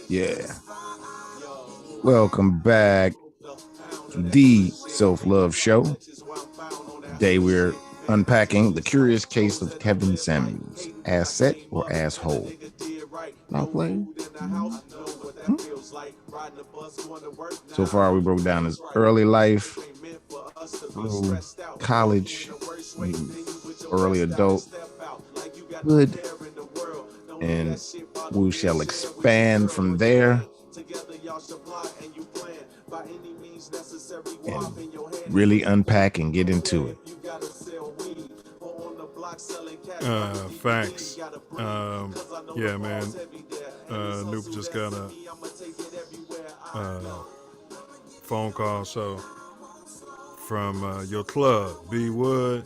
Yeah. Welcome back to the Self Love Show. Today we're unpacking the curious case of Kevin Samuels, asset or asshole. I'll play. So far, we broke down his early life, through college, early adult, hood, and we shall expand from there and really unpack and get into it. Facts. Yeah, man. Noop just got a phone call from your club, B Wood.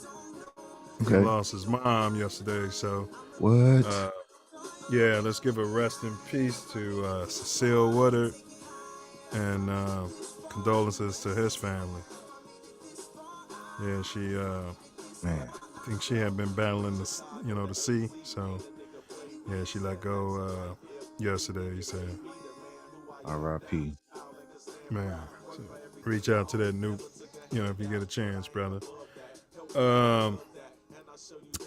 Okay. He lost his mom yesterday, so what? Yeah, let's give a rest in peace to Cecile Woodard and condolences to his family. Yeah, she man, I think she had been battling the sea, so yeah, she let go yesterday, he said. R.I.P. Man, so reach out to that Noop, if you get a chance, brother.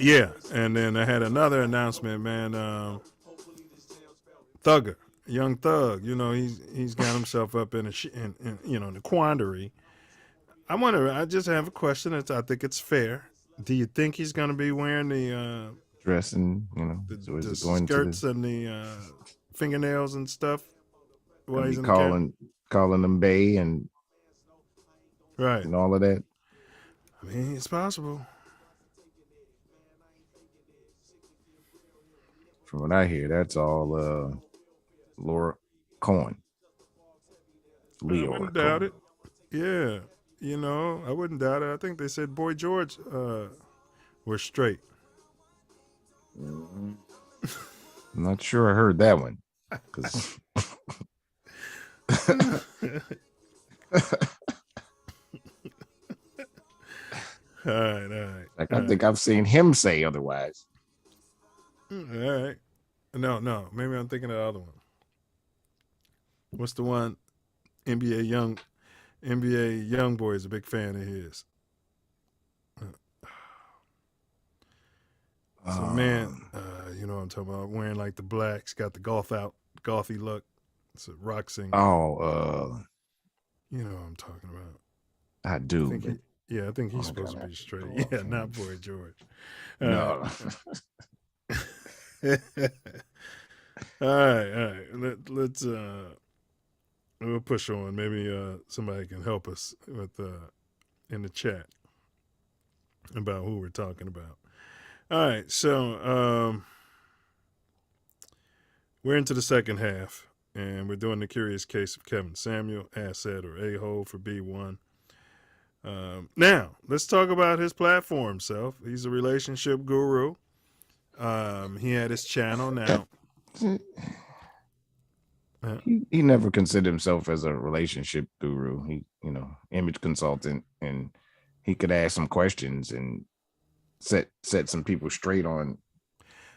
Yeah, and then I had another announcement, man. Thugger, young Thug, he's got himself up in the quandary. I just have a question. I think it's fair. Do you think he's going to be wearing the dressing, the skirts and the fingernails and stuff while he's in calling them bae and right and all of that? I mean, it's possible. From what I hear, that's all Laura Cohen. I wouldn't doubt it. Yeah, I wouldn't doubt it. I think they said Boy George were straight. I'm not sure I heard that one. 'Cause All right. Like, I think I've seen him say otherwise. All right. No. Maybe I'm thinking of the other one. What's the one? NBA Youngboy is a big fan of his. So man, you know what I'm talking about, wearing like the blacks, got the golfy look. It's a rock singer. You know what I'm talking about. I do. I think he's supposed to be straight. Yeah, not Boy George. No. All right. Let's we'll push on. Maybe somebody can help us with in the chat about who we're talking about. All right, so we're into the second half, and we're doing the curious case of Kevin Samuel, asset or a-hole for B1. Now, let's talk about his platform, Self. He's a relationship guru. He had his channel now. He never considered himself as a relationship guru. He, image consultant, and he could ask some questions and set some people straight on.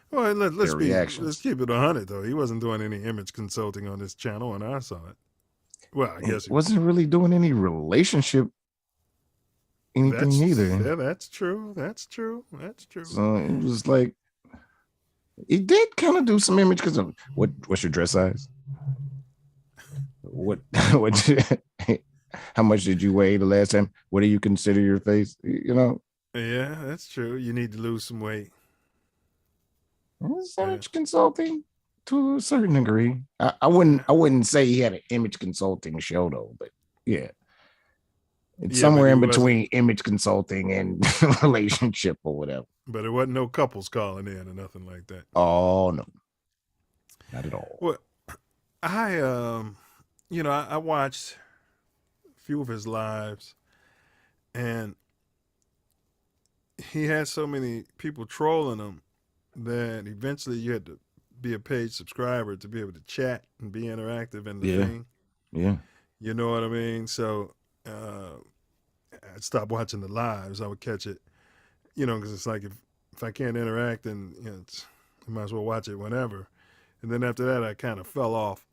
Well, let's keep it 100 though. He wasn't doing any image consulting on his channel when I saw it. Well, I guess he wasn't really doing any relationship anything either. Yeah, that's true. So it was like he did kind of do some image because of what's your dress size? What how much did you weigh the last time? What do you consider your face? Yeah, that's true. You need to lose some weight. It's image consulting to a certain degree. I wouldn't say he had an image consulting show though, but yeah. It's somewhere in between image consulting and relationship or whatever. But there wasn't no couples calling in or nothing like that. Oh no. Not at all. Well, I watched a few of his lives, and he had so many people trolling him that eventually you had to be a paid subscriber to be able to chat and be interactive in the thing. Yeah. You know what I mean? So I'd stop watching the lives. I would catch it, because it's like if I can't interact, then I might as well watch it whenever. And then after that, I kind of fell off.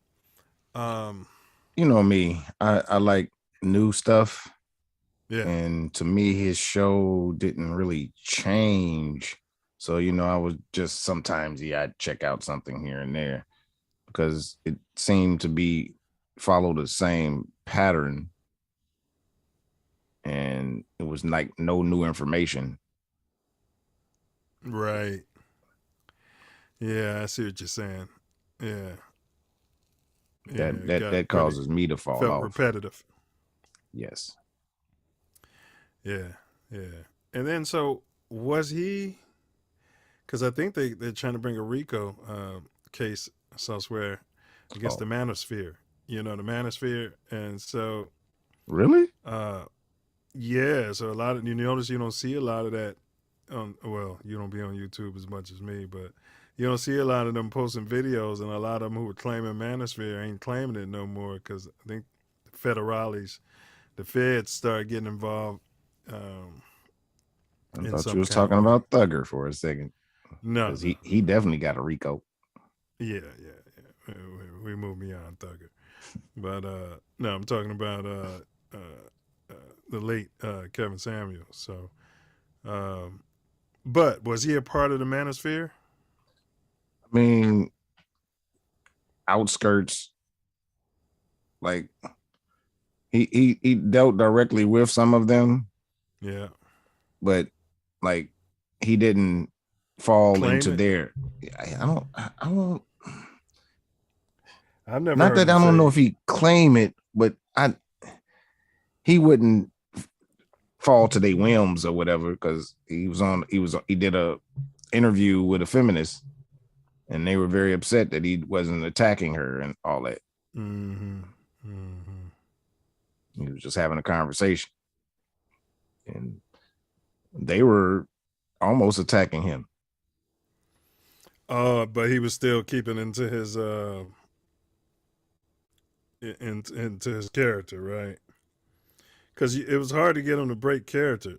You know me, I like new stuff. Yeah. And to me, his show didn't really change. So, I was just sometimes, I'd check out something here and there because it seemed to follow the same pattern. And it was like no new information. Right. Yeah, I see what you're saying. Yeah. That causes me to fall off. Repetitive. Yes. Yeah. And then, so was he? Because I think they're trying to bring a RICO case elsewhere against the manosphere. The manosphere, and so. Really? Yeah. So a lot of you notice you don't see a lot of that. You don't be on YouTube as much as me, but you don't see a lot of them posting videos, and a lot of them who were claiming manosphere ain't claiming it no more because I think the feds started getting involved. I thought you was talking about Thugger for a second. No, he definitely got a RICO. Yeah. We moved beyond Thugger, but no, I'm talking about the late Kevin Samuel. So, but was he a part of the manosphere? I mean, outskirts. Like he dealt directly with some of them. Yeah, but like he didn't fall into their. I don't. I've never. Not that I don't know if he claim it, but he wouldn't fall to their whims or whatever because he did a interview with a feminist, and they were very upset that he wasn't attacking her and all that. He was just having a conversation, and they were almost attacking him. But he was still keeping into his into his character, right? Because it was hard to get him to break character.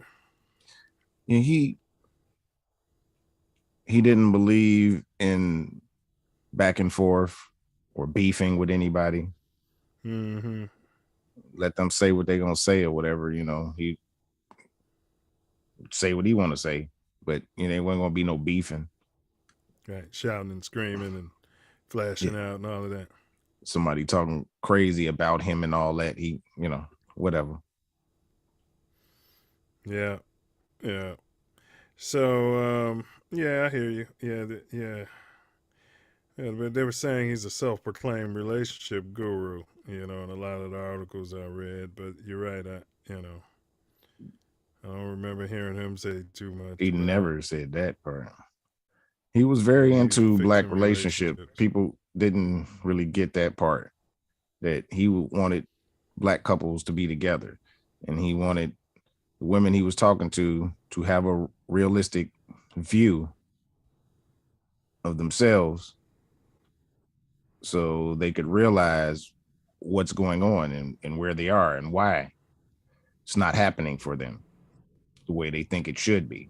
he didn't believe in back and forth or beefing with anybody. Mm-hmm. Let them say what they're gonna say or whatever. He say what he want to say, but there wasn't gonna be no beefing. Right, shouting and screaming and flashing out and all of that. Somebody talking crazy about him and all that. He, whatever. Yeah. So, yeah, I hear you. Yeah. But they were saying he's a self-proclaimed relationship guru, in a lot of the articles I read. But you're right. I don't remember hearing him say too much. He never said that part. He was very into black relationships. People didn't really get that part, that he wanted black couples to be together, and he wanted the women he was talking to have a realistic view of themselves so they could realize what's going on and where they are and why it's not happening for them the way they think it should be.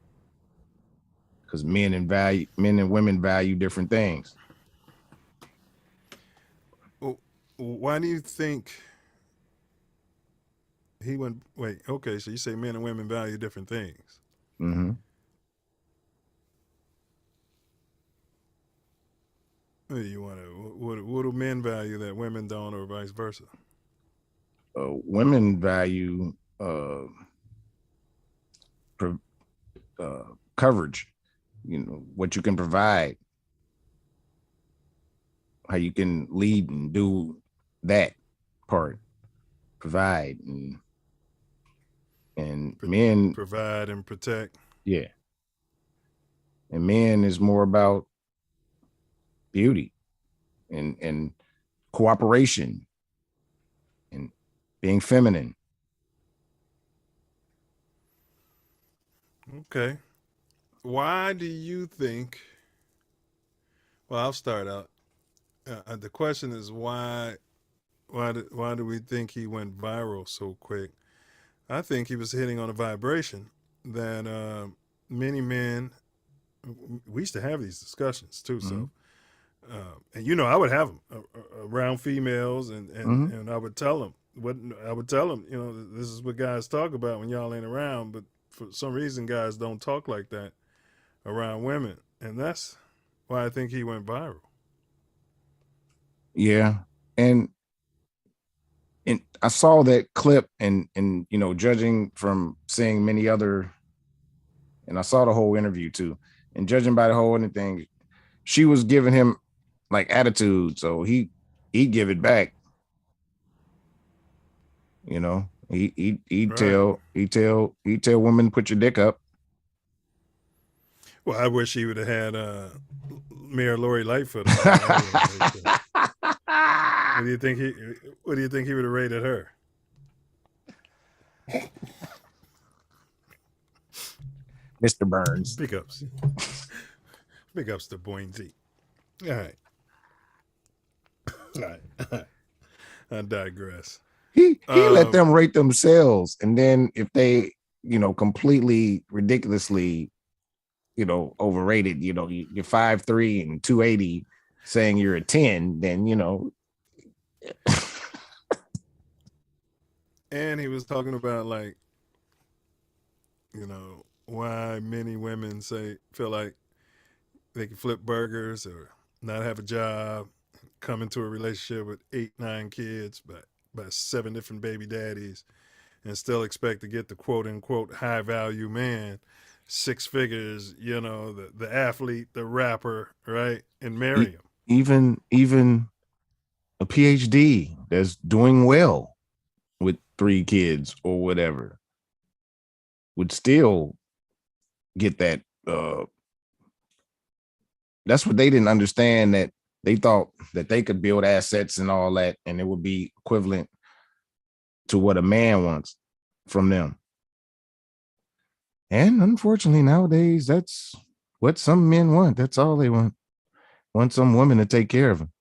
Because men and women value different things. Well, why do you think he went? Wait, okay. So you say men and women value different things. Mm-hmm. What do men value that women don't, or vice versa? Women value coverage. What you can provide, how you can lead and do that part, provide and men provide and protect. Yeah. And men is more about beauty and cooperation and being feminine. Okay. Why do you think? Well, I'll start out. The question is why do we think he went viral so quick? I think he was hitting on a vibration that many men. We used to have these discussions too. So, and I would have them around females, and I would tell them this is what guys talk about when y'all ain't around. But for some reason, guys don't talk like that around women, and that's why I think he went viral. Yeah, and I saw that clip, and judging from seeing many other, and I saw the whole interview too, and judging by the whole thing, she was giving him like attitude, so he'd give it back. He'd tell women, put your dick up. Well, I wish he would have had Mayor Lori Lightfoot. What do you think he would have rated her? Mr. Burns. Big ups. Big ups to Boinsy. All right. I digress. He let them rate themselves, and then if they, completely ridiculously, overrated, you're 5'3" and 280, saying you're a 10, then And he was talking about why many women feel like they can flip burgers or not have a job, come into a relationship with 8-9 kids by 7 different baby daddies, and still expect to get the quote unquote high value man, 6 figures, the athlete, the rapper, right, and marry him. Even a PhD that's doing well with 3 kids or whatever would still get that. That's what they didn't understand, that they thought that they could build assets and all that, and it would be equivalent to what a man wants from them. And unfortunately, nowadays, that's what some men want. That's all they want. Want some woman to take care of them.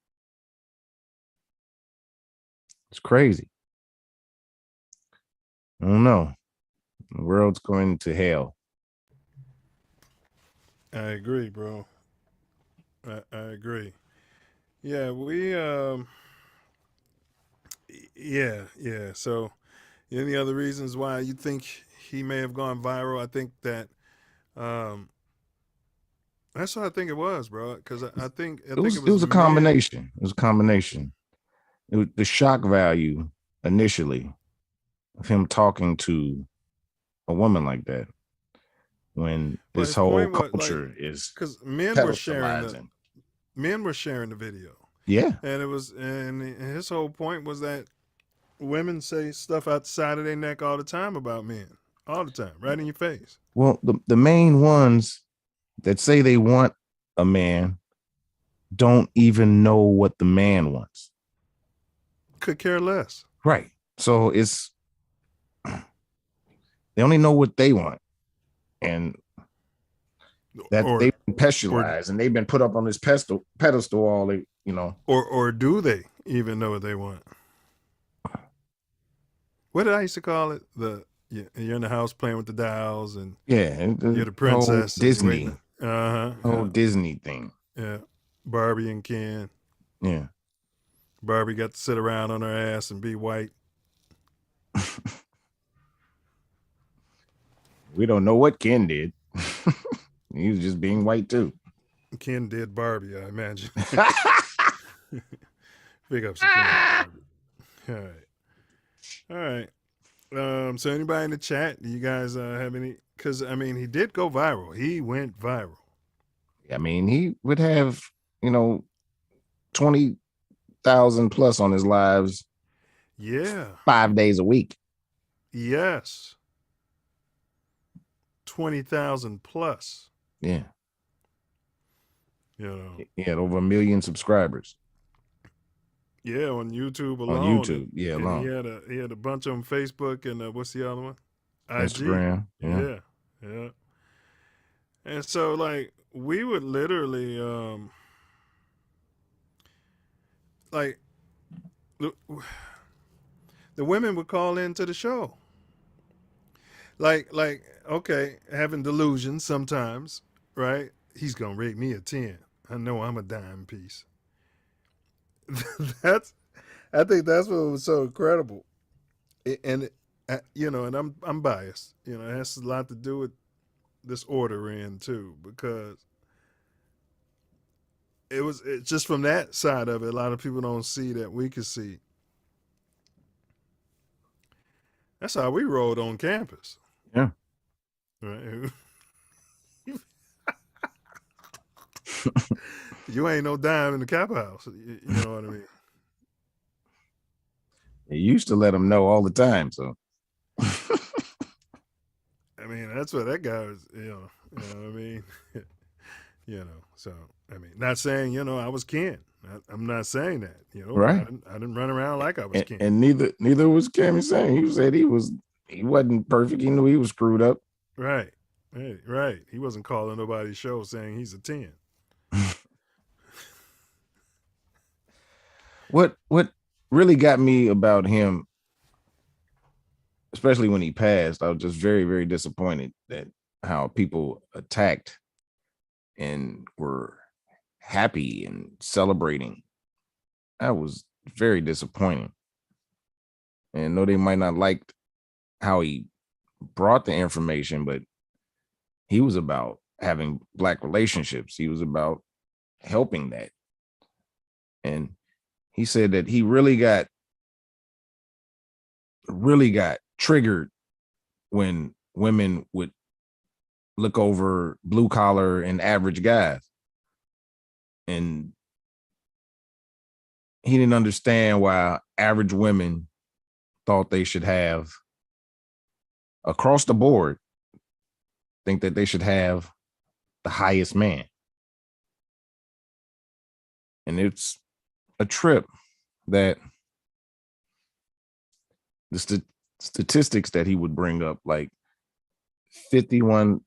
It's crazy. I don't know. The world's going to hell. I agree, bro. I agree. Yeah, yeah. So, any other reasons why you think he may have gone viral? I think that um, that's what I think it was, bro. Because I think It it was was a men. combination. It was a combination. It was the shock value initially of him talking to a woman like that when But this his whole point was like, culture is because pedestalizing. men were sharing the video, Yeah. and his whole point was that women say stuff outside of their neck all the time about men, all the time, right in your face. Well, the main ones that say they want a man don't even know what the man wants. Could care less. Right. So it's they only know what they want. And that they've been pestilized and they've been put up on this pedestal all they, Or do they even know what they want? What did I used to call it? You're in the house playing with the dolls and you're the princess. Disney. Whole Disney thing. Yeah. Barbie and Ken. Yeah. Barbie got to sit around on her ass and be white. We don't know what Ken did. He was just being white too. Ken did Barbie, I imagine. Big ups to Ken. All right. So anybody in the chat, do you guys have any? Because, I mean, he did go viral. He went viral. I mean, he would have, 20,000 plus on his lives. Yeah. 5 days a week. Yes. 20,000 plus. Yeah. He had over 1 million subscribers. Yeah, on YouTube alone. On YouTube, yeah, and alone. He had a bunch on Facebook and what's the other one? Instagram. IG. Yeah. And so, like, we would literally, like, the women would call into the show. Like, okay, having delusions sometimes, right? He's gonna rate me a 10. I know I'm a dime piece. I think that's what was so incredible. And I'm biased. It has a lot to do with this order in too, because it's just from that side of it. A lot of people don't see that we can see. That's how we rolled on campus. Yeah. Right. You ain't no dime in the Kappa house. You know what I mean? He used to let them know all the time. So, I mean, that's what that guy was, you know what I mean? So, I mean, not saying, I was Ken. I'm not saying that, right. I didn't run around like I was Ken. And neither was Cam saying. He said he wasn't perfect. He knew he was screwed up. Right. He wasn't calling nobody's show saying he's a 10. What really got me about him, especially when he passed, I was just very, very disappointed that how people attacked and were happy and celebrating. That was very disappointing. And though they might not like how he brought the information, but he was about having Black relationships. He was about helping that. And he said that he really got triggered when women would look over blue collar and average guys. And he didn't understand why average women thought they should have, across the board, think that they should have the highest man. And it's a trip that the statistics that he would bring up, like 51%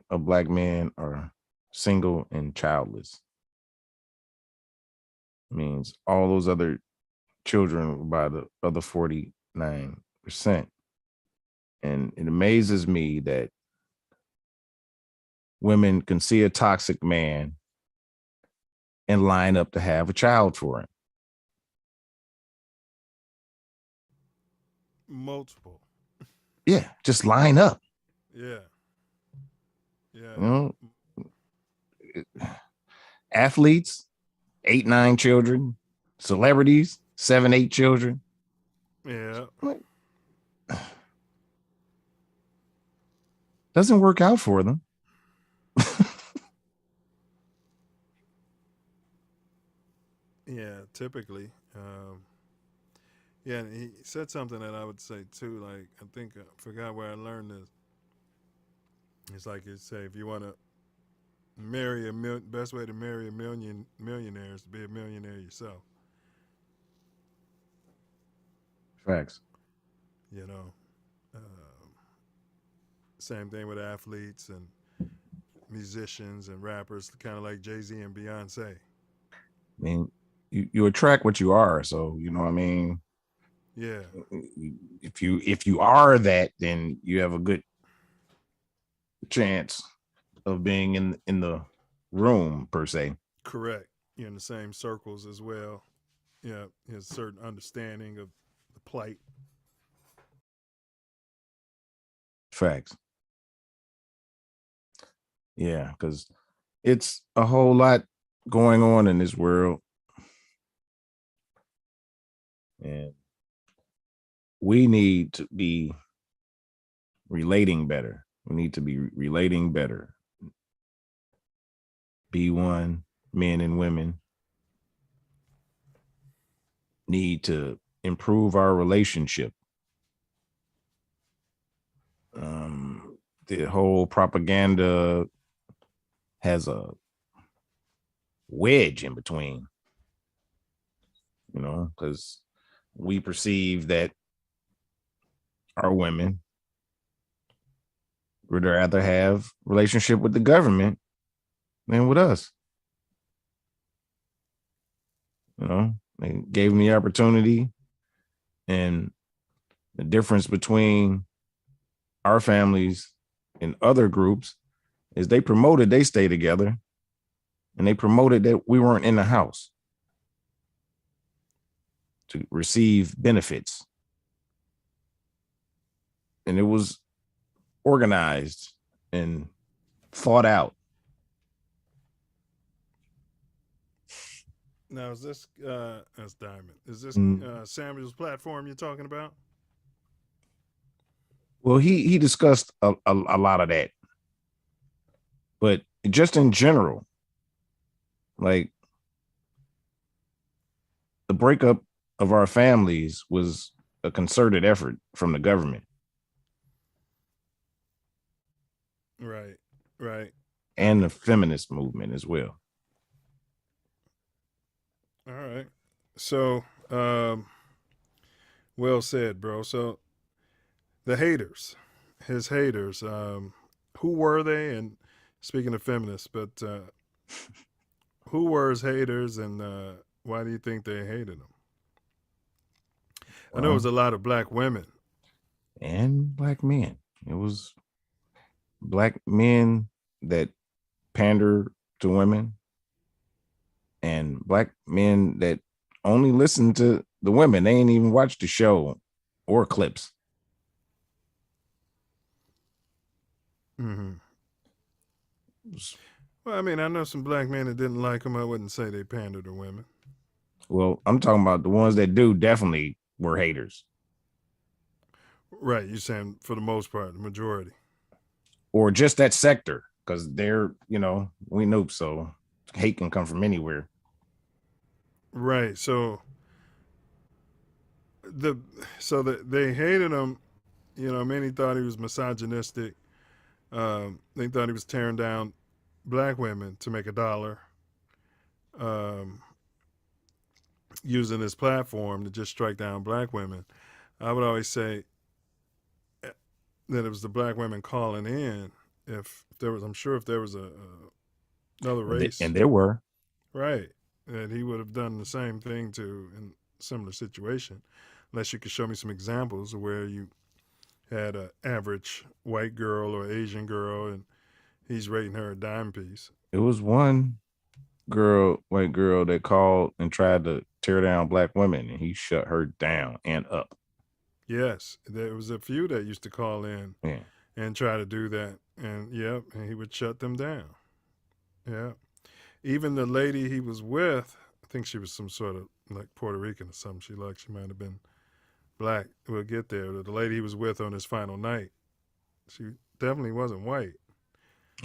of Black men are single and childless. Means all those other children by the other 49%. And it amazes me that women can see a toxic man and line up to have a child for him. Multiple. Yeah, just line up. Yeah. Yeah. You know, athletes, 8, 9 children, celebrities, 7, 8 children. Yeah. Doesn't work out for them. Yeah, typically. Yeah, and he said something that I would say too. Like, I think I forgot where I learned this. It's like you say, if you want to marry best way to marry a millionaire is to be a millionaire yourself. Facts. You know, same thing with athletes and musicians and rappers, kind of like Jay-Z and Beyonce. I mean, you attract what you are. So, you know what I mean? Yeah. If you are that, then you have a good chance of being in the room per se. Correct. You're in the same circles as well. Yeah, there's a certain understanding of the plight. Facts. Yeah, because it's a whole lot going on in this world. And we need to be relating better. We need to be relating better. B1, men and women, need to improve our relationship. The whole propaganda has a wedge in between, you know, because we perceive that our women would rather have relationship with the government than with us. You know, they gave them the opportunity, and the difference between our families and other groups is they promoted they stay together, and they promoted that we weren't in the house to receive benefits. And it was organized and thought out. Now, is this, that's Diamond, is this Samuel's platform you're talking about? Well, he discussed a lot of that. But just in general, like, the breakup of our families was a concerted effort from the government. Right, right. And the feminist movement as well. All right. So, well said, bro. So, the haters, his haters, who were they? And speaking of feminists, but who were his haters, and why do you think they hated him? I know it was a lot of black women. And black men. It was black men that pander to women, and black men that only listen to the women. They ain't even watch the show or clips. Mm-hmm. Well, I mean, I know some black men that didn't like him. I wouldn't say they pandered to women. Well, I'm talking about the ones that do definitely were haters. Right. You're saying for the most part, the majority. Or just that sector, because they're, you know, we know, so hate can come from anywhere. Right. So they hated him. You know, many thought he was misogynistic. They thought he was tearing down black women to make $1. Using his platform to just strike down black women. I would always say that it was the black women calling in. If there was, I'm sure if there was another race, and there were, right, that he would have done the same thing to in a similar situation, unless you could show me some examples of where you had an average white girl or Asian girl, and he's rating her a dime piece. It was one white girl that called and tried to tear down black women, and he shut her down and up. Yes, there was a few that used to call in and try to do that, and and he would shut them down. Yeah, even the lady he was with, I think she was some sort of like Puerto Rican or something. She might have been black. We'll get there. The lady he was with on his final night, she definitely wasn't white.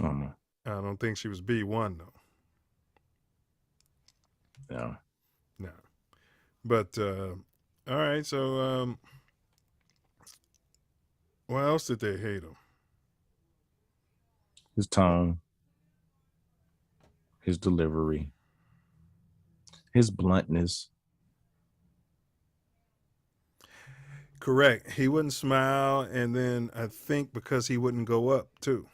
I don't think she was B1 though. No. But all right, so what else did they hate him? His tone, his delivery, his bluntness. Correct. He wouldn't smile, and then I think because he wouldn't go up too.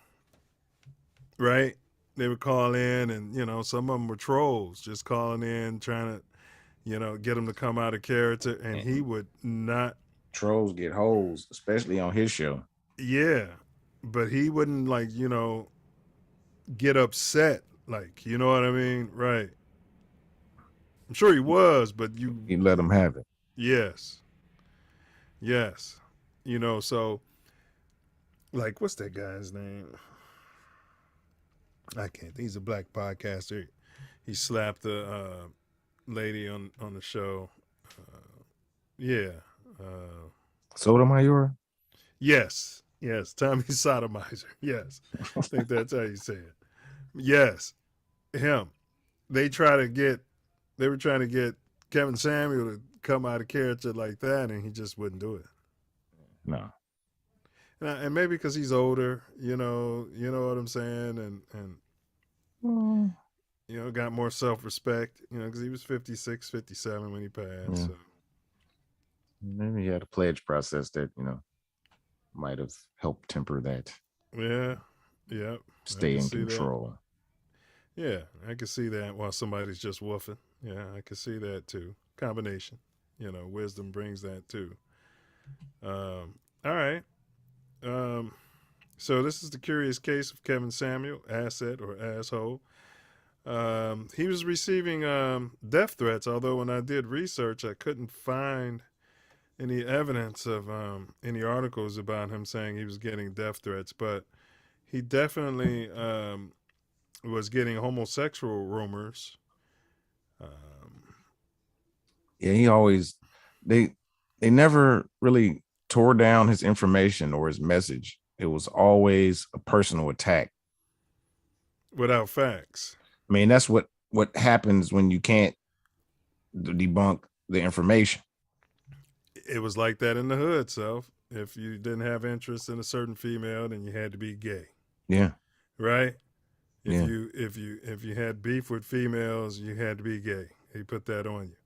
Right? They would call in, and some of them were trolls, just calling in, trying to, get him to come out of character, and he would not. Trolls get holes, especially on his show. Yeah, but he wouldn't get upset, you know what I mean? Right. I'm sure he was, but he let him have it. Yes. So what's that guy's name? I can't. He's a black podcaster. He slapped the lady on the show. Sotomayor? Yes, Tommy Sotomizer. Yes, I think that's how you say it. Yes, him. They were trying to get Kevin Samuel to come out of character like that, and he just wouldn't do it. No. And maybe because he's older, you know what I'm saying, and got more self-respect, because he was 56, 57 when he passed. Yeah. So. Maybe he had a pledge process that, might have helped temper that. Yeah. Stay in control. Yeah, I can see that while somebody's just woofing. Yeah, I can see that too. Combination. Wisdom brings that too. All right. So this is the curious case of Kevin Samuel, asset or asshole. He was receiving death threats, although when I did research, I couldn't find any evidence of any articles about him saying he was getting death threats, but he definitely was getting homosexual rumors. He always, they never really tore down his information or his message. It was always a personal attack. Without facts. I mean, that's what happens when you can't debunk the information. It was like that in the hood, Self. If you didn't have interest in a certain female, then you had to be gay. Yeah. Right? If you had beef with females, you had to be gay. He put that on you.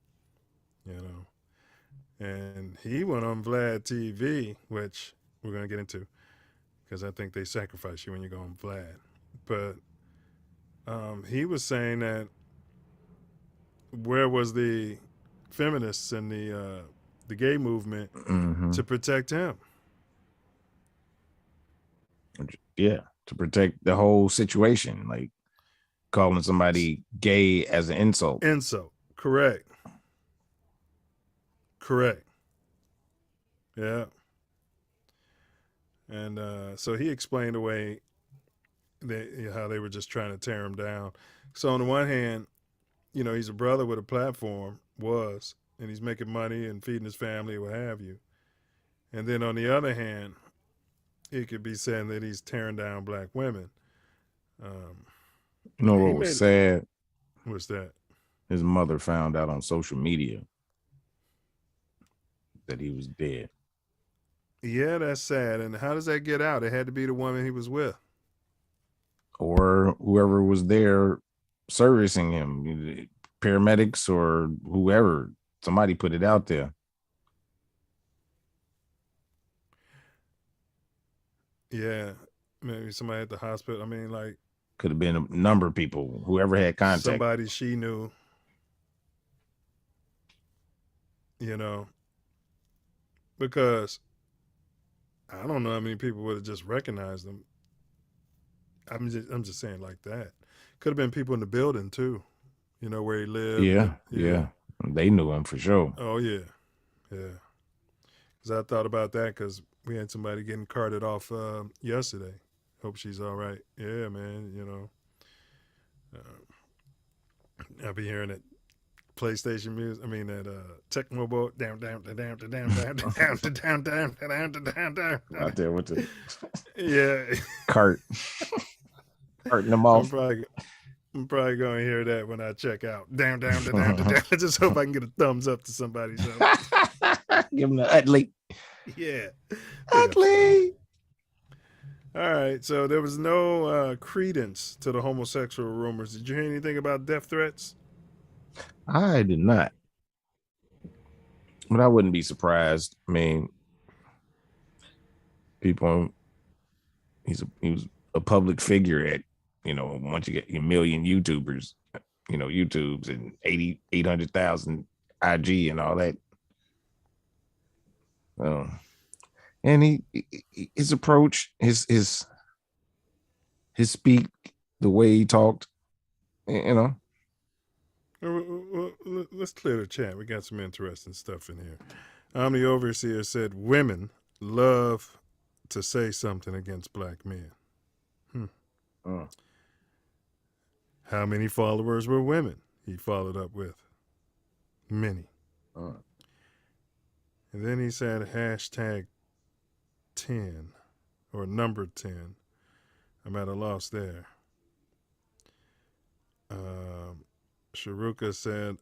And he went on Vlad TV, which we're going to get into, because I think they sacrifice you when you go on Vlad. But he was saying that where was the feminists and the gay movement to protect him? Yeah, to protect the whole situation, like calling somebody gay as an insult. Correct. Yeah. And so he explained away how they were just trying to tear him down. So on the one hand, he's a brother with a platform, and he's making money and feeding his family, what have you. And then on the other hand, he could be saying that he's tearing down black women. What was sad? What's that? His mother found out on social media that he was dead. Yeah, that's sad. And how does that get out? It had to be the woman he was with. Or whoever was there servicing him, paramedics or whoever. Somebody put it out there. Yeah, maybe somebody at the hospital. I mean, could have been a number of people, whoever had contact. Somebody she knew, because I don't know how many people would have just recognized him. I'm just saying like that. Could have been people in the building too, you know, where he lived. Yeah. They knew him for sure. Oh yeah. Because I thought about that because we had somebody getting carted off yesterday. Hope she's all right. Yeah, man. You know, I'll be hearing it. PlayStation music. I mean that Tecmo Bowl down. Out there with the cart. Carting them off. I'm probably going to hear that when I check out. Down. I just hope I can get a thumbs up to somebody. So. Give them the Utley. Yeah. Utley. All right. So there was no credence to the homosexual rumors. Did you hear anything about death threats? I did not. But I wouldn't be surprised. I mean, people, he was a public figure at, you know, once you get your million YouTubers, you know, YouTubes and 800,000 IG and all that. And his approach, his speak, the way he talked, you know. Well, let's clear the chat. We got some interesting stuff in here. The overseer said women love to say something against black men. How many followers were women? He followed up with many. And then he said hashtag 10 or number 10. I'm at a loss there. Sharuka said,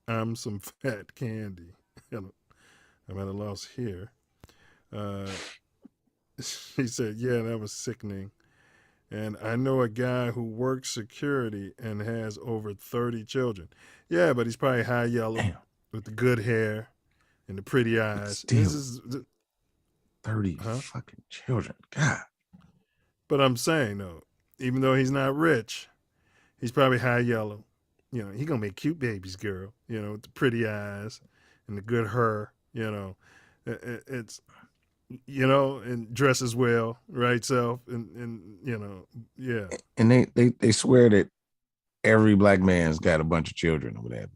I'm some fat candy. I'm at a loss here. She said, yeah, that was sickening. And I know a guy who works security and has over 30 children. Yeah, but he's probably high yellow with the good hair and the pretty eyes. Still, 30 fucking children. God. But I'm saying, though, even though he's not rich, he's probably high yellow. You know, he gonna make cute babies, girl. You know, with the pretty eyes and the good hair. You know, it's, you know, and dresses well, right? Self and you know, yeah. And they swear that every black man's got a bunch of children or whatever.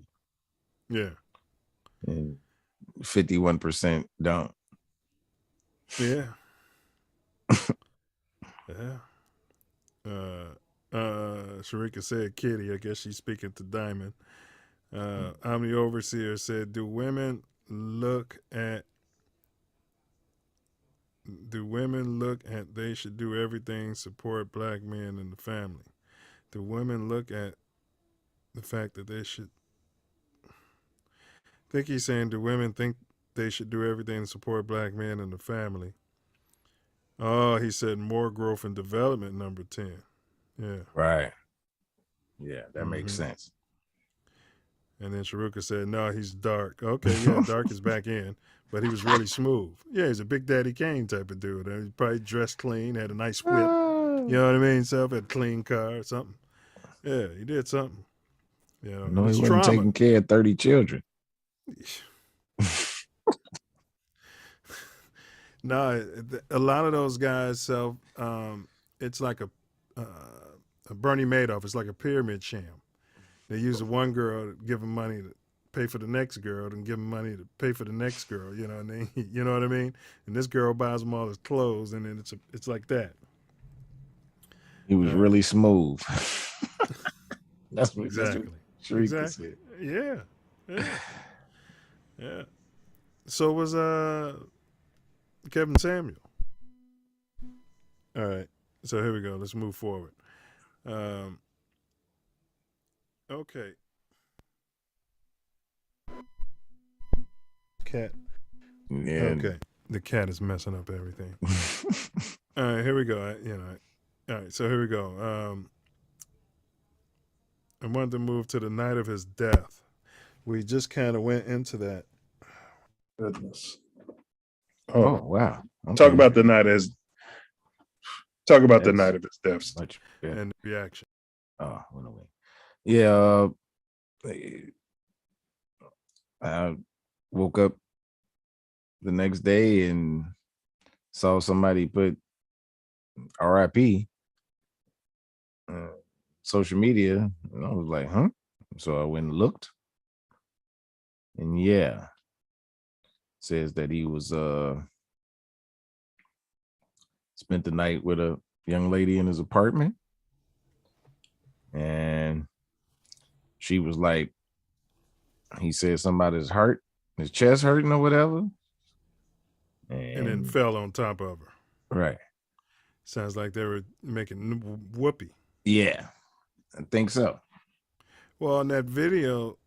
Yeah. And 51% don't. Yeah. Yeah. Sharika said kitty. I guess she's speaking to Diamond. I'm the overseer said, do women look at they should do everything support black men in the family? Do women look at the fact that they should? I think he's saying, do women think they should do everything to support black men in the family? Oh, he said more growth and development, number 10. Yeah. Right. Yeah, that makes sense. And then Sharuka said, no, he's dark. Okay, yeah, dark is back in. But he was really smooth. Yeah, he's a Big Daddy Kane type of dude. He probably dressed clean, had a nice whip. You know what I mean? Self had a clean car or something. Yeah, he did something. You know, No, he wasn't trauma. taking care of 30 children. No, a lot of those guys, Self, it's like a Bernie Madoff. It's like a pyramid sham. They use the one girl to give them money to pay for the next girl, and give them money to pay for the next girl. You know what I mean? You know what I mean? And this girl buys them all his clothes, and then it's like that. He was really smooth. That's what Exactly. Sharika said. Yeah. Yeah. So was Kevin Samuel. All right. So here we go. Let's move forward. Okay. Cat. Yeah. Okay. The cat is messing up everything. All right, here we go. All right, so here we go. I wanted to move to the night of his death. We just kind of went into that. Goodness. Oh wow. Okay. Talk about the night as. Talk about the night of his death and the reaction. Oh, went away. Yeah. I woke up the next day and saw somebody put RIP social media, and I was like, huh? So I went and looked, and yeah, says that he was spent the night with a young lady in his apartment, and she was like, he said something about his heart, his chest hurting or whatever, And then fell on top of her. Right. Sounds like they were making whoopee. Yeah, I think so. Well, in that video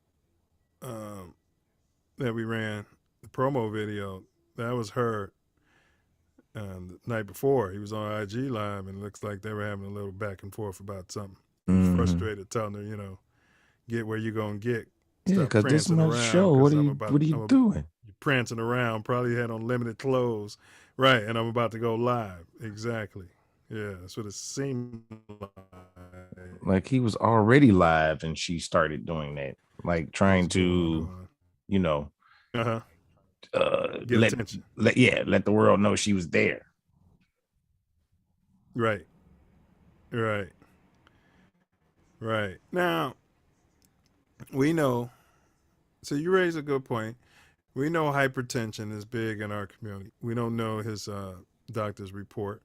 that we ran, the promo video, that was her the night before. He was on IG Live, and it looks like they were having a little back and forth about something. He was frustrated, telling her, get where you going to get. Yeah, Stop because this prancing much around, show, what are I'm you doing? You're prancing around, probably had on limited clothes. Right, and I'm about to go live. Exactly. Yeah, that's what it seemed like. Like he was already live and she started doing that. Like trying to, Get attention. Let the world know she was there. Right. Now, we know, so you raise a good point. We know hypertension is big in our community. We don't know his doctor's report.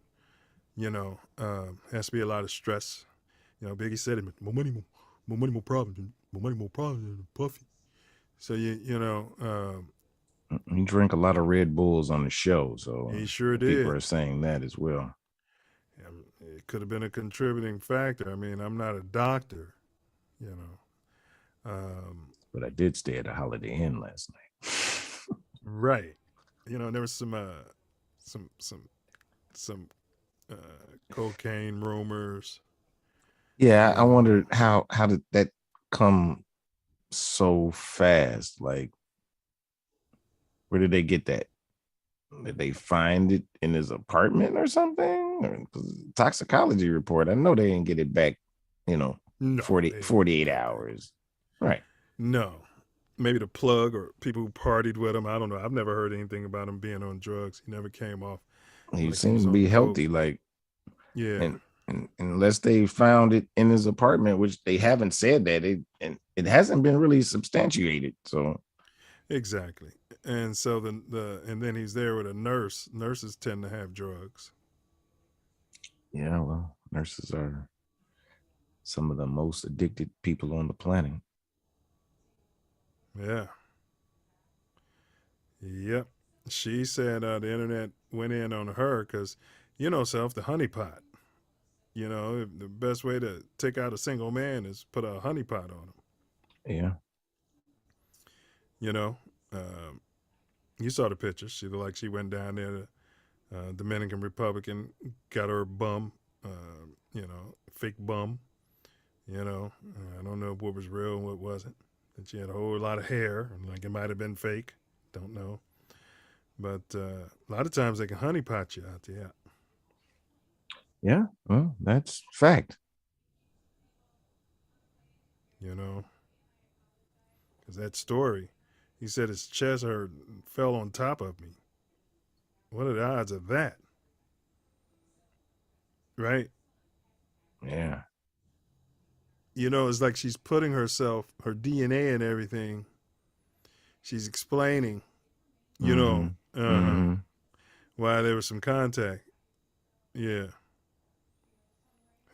Has to be a lot of stress. Biggie said it, more money, more problems, Puffy. So he drank a lot of Red Bulls on the show, so he sure people did. are saying that as well. It could have been a contributing factor. I mean, I'm not a doctor, but I did stay at a Holiday Inn last night. Right. There was some cocaine rumors. Yeah, I wondered how did that come so fast? Like, where did they get that? Did they find it in his apartment or something? Or toxicology report, I know they didn't get it back, 48 hours. Right. No. Maybe the plug or people who partied with him. I don't know. I've never heard anything about him being on drugs. He never came off. He seems to be healthy. Like, yeah. And unless they found it in his apartment, which they haven't said that, it hasn't been really substantiated. So exactly. And so and then he's there with a nurse. Nurses tend to have drugs. Yeah, well, nurses are some of the most addicted people on the planet. Yeah. Yep. She said the internet went in on her because, Self, the honeypot. The best way to take out a single man is put a honeypot on him. Yeah. You saw the picture. She looked like she went down there to Dominican Republic and got her bum, fake bum. I don't know what was real and what wasn't. And she had a whole lot of hair, like it might have been fake. Don't know. But a lot of times they can honeypot you out there. Yeah, well, that's fact. Because that story, he said his chest hurt and fell on top of me. What are the odds of that? Right? Yeah. It's like she's putting herself, her DNA and everything. She's explaining, why there was some contact. Yeah.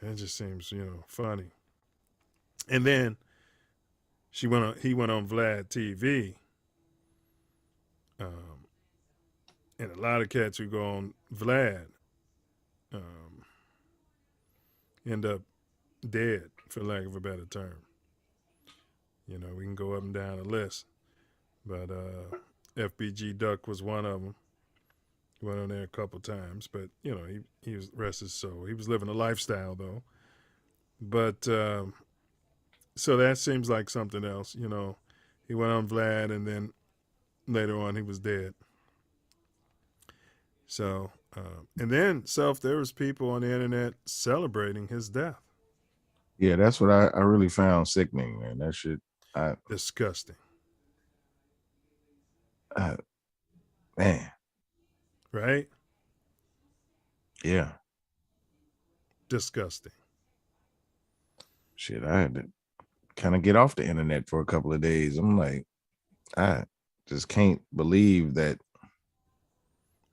It just seems, funny. And then he went on Vlad TV. And a lot of cats who go on Vlad end up dead, for lack of a better term. We can go up and down the list. But FBG Duck was one of them. He went on there a couple times, but he was rest his soul. He was living a lifestyle though. But so that seems like something else. He went on Vlad, and then later on he was dead. So and then there was people on the internet celebrating his death. Yeah, that's what I really found sickening, man. That shit, disgusting. Man. Right? Yeah. Disgusting. Shit, I had to kind of get off the internet for a couple of days. I'm like, I just can't believe that.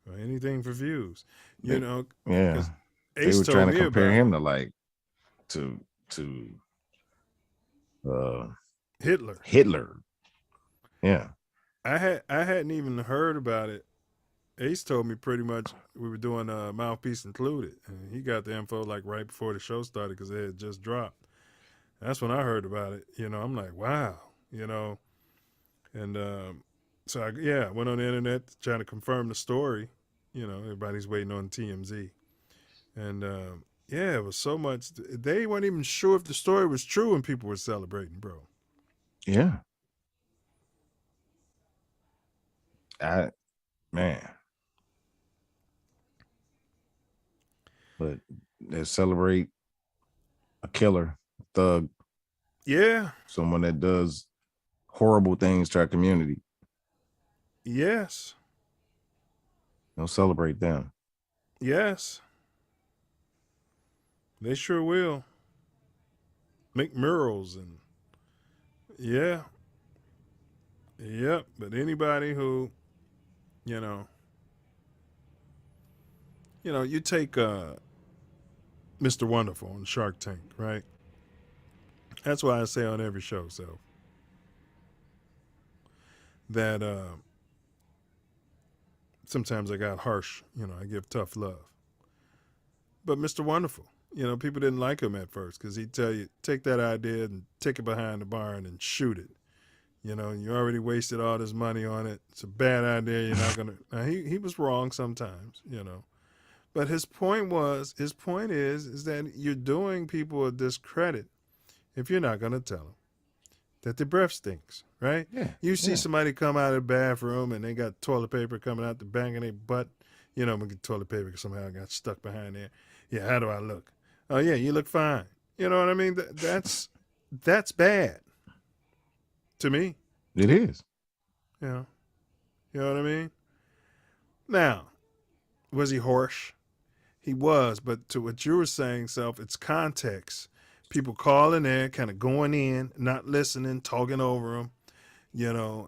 Or anything for views, you know. Yeah, 'cause they Ace were told trying to me compare about him to like to Hitler. Yeah. I hadn't even heard about it. Ace told me pretty much we were doing Mouthpiece Included, and he got the info like right before the show started because it had just dropped. That's when I heard about it. You know, I'm like, wow, you know. And so I went on the internet trying to confirm the story. You know, everybody's waiting on TMZ, and it was so much. They weren't even sure if the story was true, and people were celebrating, bro. Yeah. Man. But they celebrate a killer, a thug. Yeah. Someone that does horrible things to our community. Yes. They'll celebrate them. Yes. They sure will. Make murals and yeah. Yep. But anybody who, you know, you take Mr. Wonderful on Shark Tank, right? That's why I say on every show, so that sometimes I got harsh, I give tough love. But Mr. Wonderful, people didn't like him at first because he'd tell you, take that idea and take it behind the barn and shoot it. You already wasted all this money on it. It's a bad idea. You're not going to. Now, he was wrong sometimes, But his point is that you're doing people a discredit if you're not going to tell them that their breath stinks, right? Yeah. You see somebody come out of the bathroom and they got toilet paper coming out the back of their butt. I'm going to get toilet paper somehow got stuck behind there. Yeah, how do I look? Oh, yeah, you look fine. You know what I mean? That's bad to me. It is. You know what I mean? Now, was he harsh? He was, but to what you were saying, Self, it's context. People calling there, kind of going in, not listening, talking over them,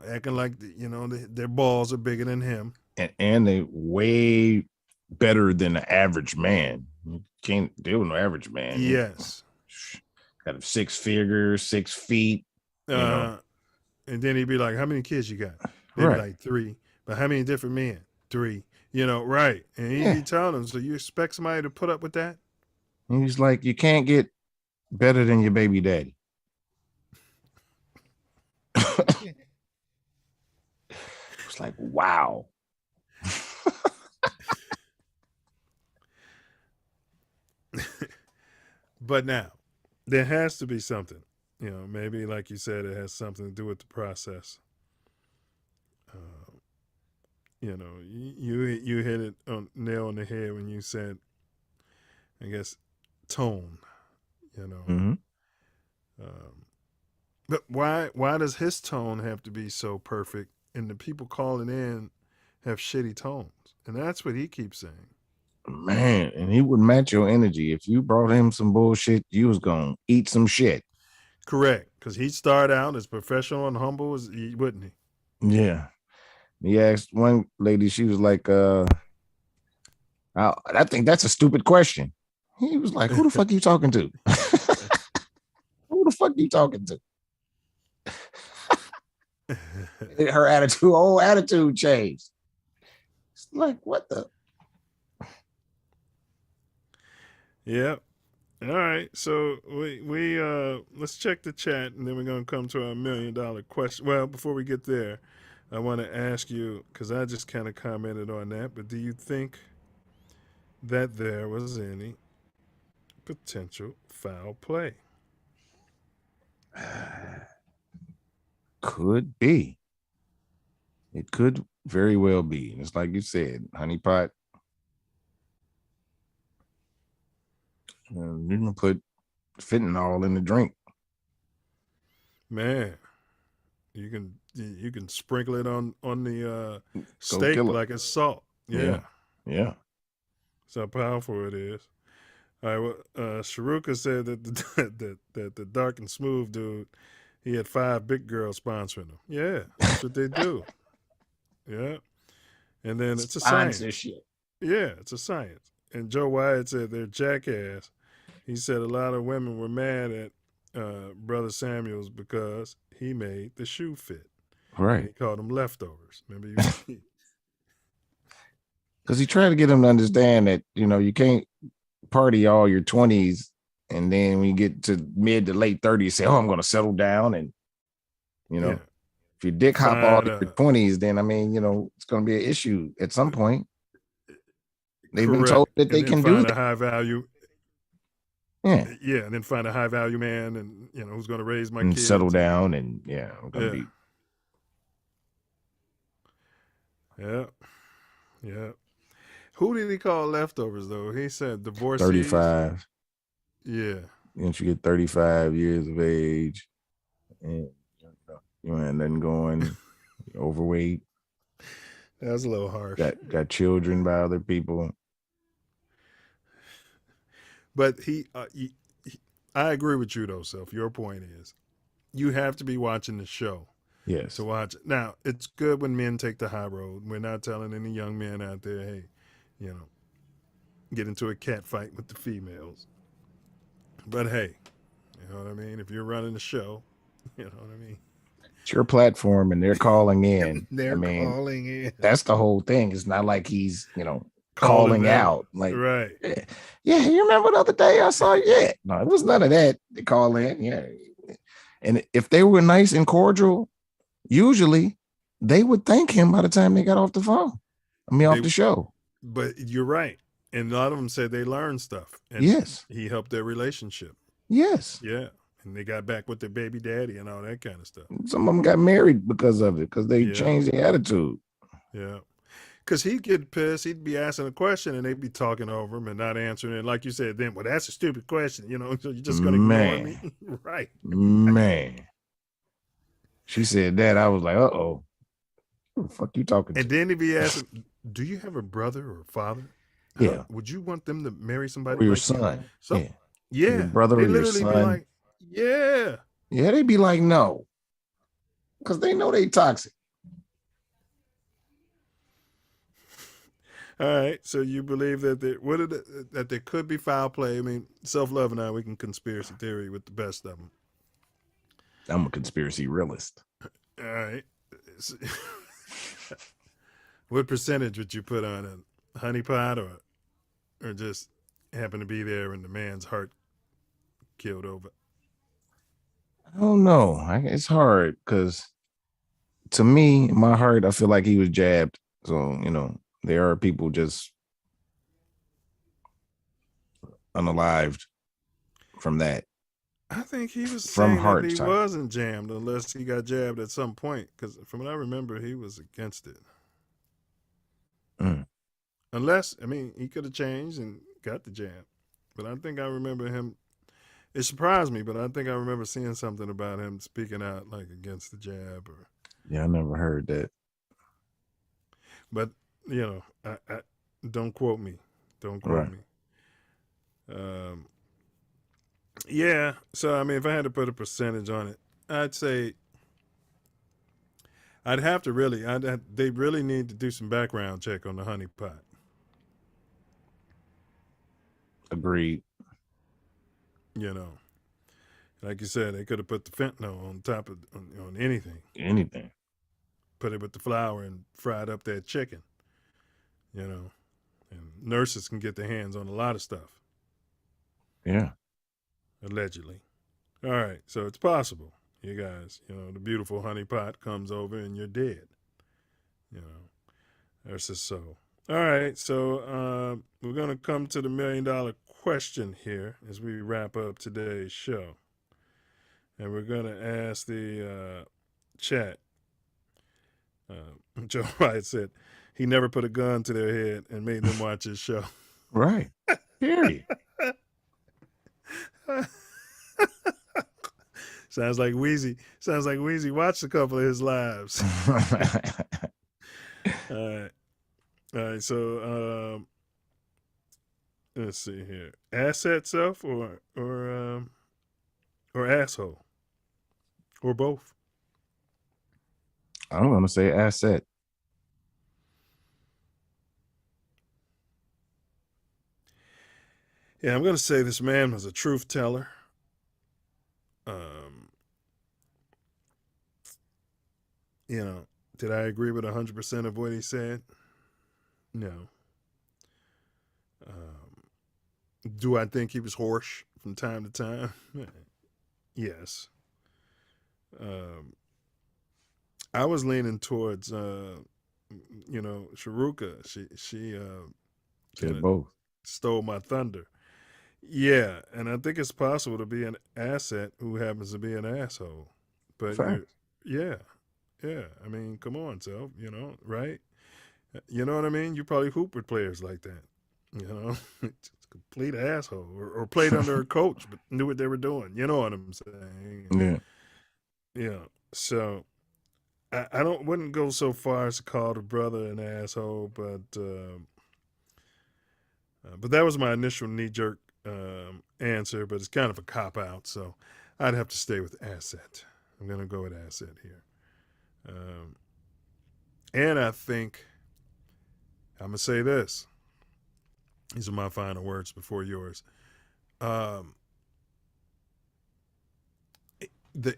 acting like, their balls are bigger than him. And they way better than the average man. You can't deal with no average man. Yes. Got 6 figures, 6 feet. And then he'd be like, how many kids you got? They'd be like 3. But how many different men? 3. Right. And he'd be telling them, so you expect somebody to put up with that? And he's like, you can't get better than your baby daddy. It's like, wow. But now, there has to be something. Maybe like you said, it has something to do with the process. You hit it nail on the head when you said, I guess, tone. Mm-hmm. But why does his tone have to be so perfect, and the people calling in have shitty tones? And that's what he keeps saying. Man, and he would match your energy. If you brought him some bullshit, you was gonna eat some shit. Correct, because he'd start out as professional and humble as he, wouldn't he? Yeah. He asked one lady, she was like, I think that's a stupid question. He was like, who the fuck you talking to? Who the fuck you talking to? Her whole attitude changed. It's like, what the? Yep. All right. So we let's check the chat, and then we're gonna come to our $1 million question. Well, before we get there, I want to ask you, because I just kind of commented on that, but do you think that there was any potential foul play? Could be. It could very well be. And it's like you said, honeypot. You're gonna put fentanyl in the drink. Man, you can sprinkle it on the steak like it's salt. Yeah. Yeah. That's how powerful it is. All right. Well, Sharuka said that that the dark and smooth dude, he had 5 big girls sponsoring him. Yeah, that's what they do. Yeah, and then it's a science. Sponsorship. Yeah, it's a science. And Joe Wyatt said they're jackass. He said a lot of women were mad at Brother Samuels because he made the shoe fit. Right. And he called them leftovers. Remember you? Because he tried to get them to understand that, you know, you can't party all your 20s and then when you get to mid to late 30s, say, oh, I'm going to settle down. And, you know, if you dick hop all your 20s, then, I mean, you know, it's going to be an issue at some point. They've been told that they can do that. A high value. Yeah. Yeah. And then find a high value man and, you know, who's going to raise my kids. Settle down and, yeah. I'm gonna be... Yeah. Yeah. Who did he call leftovers, though? He said divorcees. 35. Yeah. Once you get 35 years of age and you ain't nothing going, you're overweight. That's a little harsh. Got children by other people. But I agree with you, though, Self. Your point is you have to be watching the show. Yes. To watch it. Now, it's good when men take the high road. We're not telling any young men out there, hey, you know, get into a cat fight with the females. But hey, you know what I mean? If you're running the show, you know what I mean? It's your platform and they're calling in. They're calling in. That's the whole thing. It's not like he's, you know, calling out. Like, right. Yeah, you remember the other day I saw you? Yeah. No, it was none of that. They call in. Yeah. And if they were nice and cordial, usually they would thank him by the time they got off the phone. Off the show. But you're right. And a lot of them said they learned stuff. And yes. He helped their relationship. Yes. Yeah. And they got back with their baby daddy and all that kind of stuff. Some of them got married because of it, because they changed their attitude. Yeah. Because he'd get pissed. He'd be asking a question and they'd be talking over him and not answering it. Like you said, then, well, that's a stupid question. You know, so you're just going to ignore me. Right. Man. She said that. I was like, uh-oh. Who the fuck you talking to? And then he'd be asking, do you have a brother or a father? Yeah. Would you want them to marry somebody or your like son? You? So, yeah. Yeah. Your brother or your son? Be like, yeah. Yeah, they'd be like, no. Because they know they toxic. All right. So you believe that that there could be foul play. I mean, self-love and I, we can conspiracy theory with the best of them. I'm a conspiracy realist. All right. What percentage would you put on a honeypot or just happen to be there and the man's heart killed over? I don't know. It's hard because to me, in my heart, I feel like he was jabbed. So, you know, there are people just unalived from that. I think he was from saying that he wasn't jammed unless he got jabbed at some point. Because from what I remember, he was against it. Unless, I mean, he could have changed and got the jab. But I think I remember him. It surprised me, but I think I remember seeing something about him speaking out like against the jab. Or yeah, I never heard that. But, you know, I don't quote me. Don't quote me. Yeah. So, I mean, if I had to put a percentage on it, I'd say I'd have to really, they really need to do some background check on the honeypot. Agreed. You know, like you said, they could have put the fentanyl on top of on anything. Anything. Put it with the flour and fried up that chicken. You know, and nurses can get their hands on a lot of stuff. Yeah. Allegedly. All right, so it's possible. You guys, you know, the beautiful honeypot comes over and you're dead. You know, that's just so. All right, so we're going to come to the $1 million question here as we wrap up today's show. And we're going to ask the chat. Joe White said he never put a gun to their head and made them watch his show. Right. Period. Sounds like Wheezy watched a couple of his lives. All right. So Let's see here. Asset self or asshole or both. I'm gonna say asset. Yeah, I'm gonna say this man was a truth teller. You know, did I agree with 100% of what he said? No. Do I think he was harsh from time to time? Yes. I was leaning towards, Sharuka. She Said both. stole my thunder. Yeah, and I think it's possible to be an asset who happens to be an asshole. But Fact. yeah. I mean, come on, Self. Right? You know what I mean? You probably hoop with players like that. Just complete asshole, or played under a coach but knew what they were doing. You know what I'm saying? Yeah. Yeah. So I wouldn't go so far as to call the brother an asshole, but that was my initial knee jerk answer. But it's kind of a cop out, so I'd have to stay with asset. I'm gonna go with asset here. And I think I'm gonna say this. These are my final words before yours. The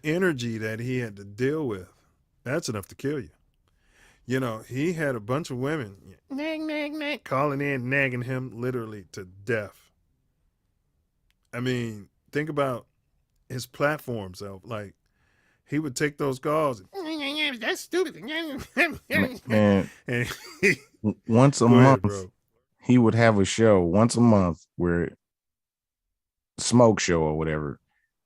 energy that he had to deal with, that's enough to kill you. He had a bunch of women nag, calling in, nagging him literally to death. I mean, think about his platforms, though. Like, he would take those calls. That's stupid. Man, And once a Go ahead, month, bro. he would have a show once a month where smoke show or whatever.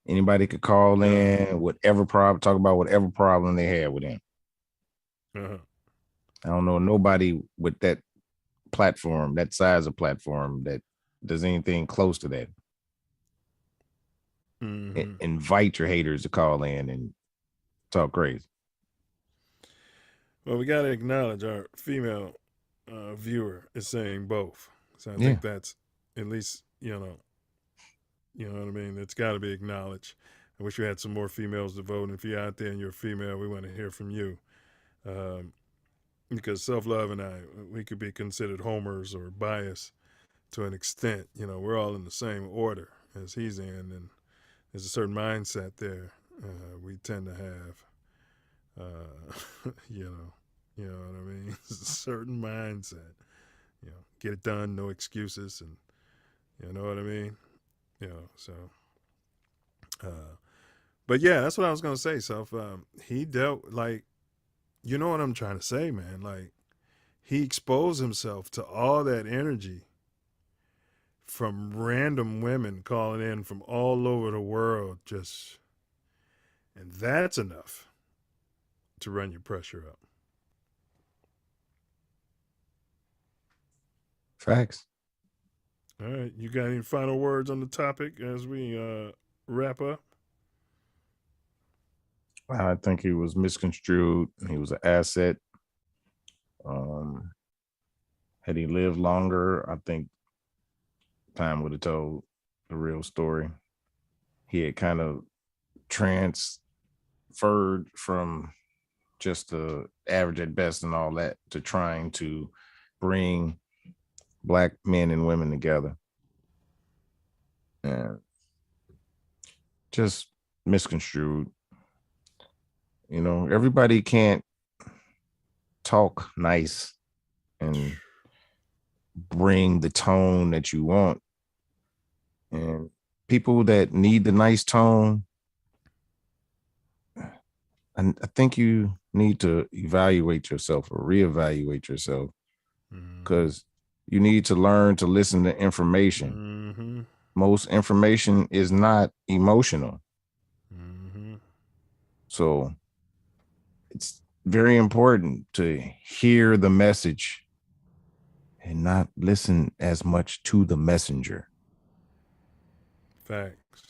Anybody could call in, whatever problem, talk about whatever problem they had with him. Uh-huh. I don't know nobody with that platform, that size of platform, that does anything close to that. Mhm. Invite your haters to call in and talk crazy. Well, we got to acknowledge our female viewer is saying both. So I Yeah. think that's at least, you know what I mean? It's got to be acknowledged. I wish we had some more females to vote. And if you're out there and you're a female, we want to hear from you. Because Self Love and I, we could be considered homers or biased to an extent. We're all in the same order as he's in. And there's a certain mindset there we tend to have. You know what I mean? It's a certain mindset. Get it done, no excuses, and you know what I mean? So but yeah, that's what I was gonna say, Self. He dealt, like, you know what I'm trying to say, man. Like, he exposed himself to all that energy from random women calling in from all over the world, and that's enough to run your pressure up. Facts. All right, you got any final words on the topic as we wrap up? I think he was misconstrued. He was an asset. Had he lived longer, I think time would have told the real story. He had kind of transferred from just the average at best and all that to trying to bring Black men and women together. And just misconstrued. Everybody can't talk nice and bring the tone that you want. And people that need the nice tone, I think you need to evaluate yourself or reevaluate yourself, because you need to learn to listen to information. Mm-hmm. Most information is not emotional. Mm-hmm. So it's very important to hear the message and not listen as much to the messenger. Facts.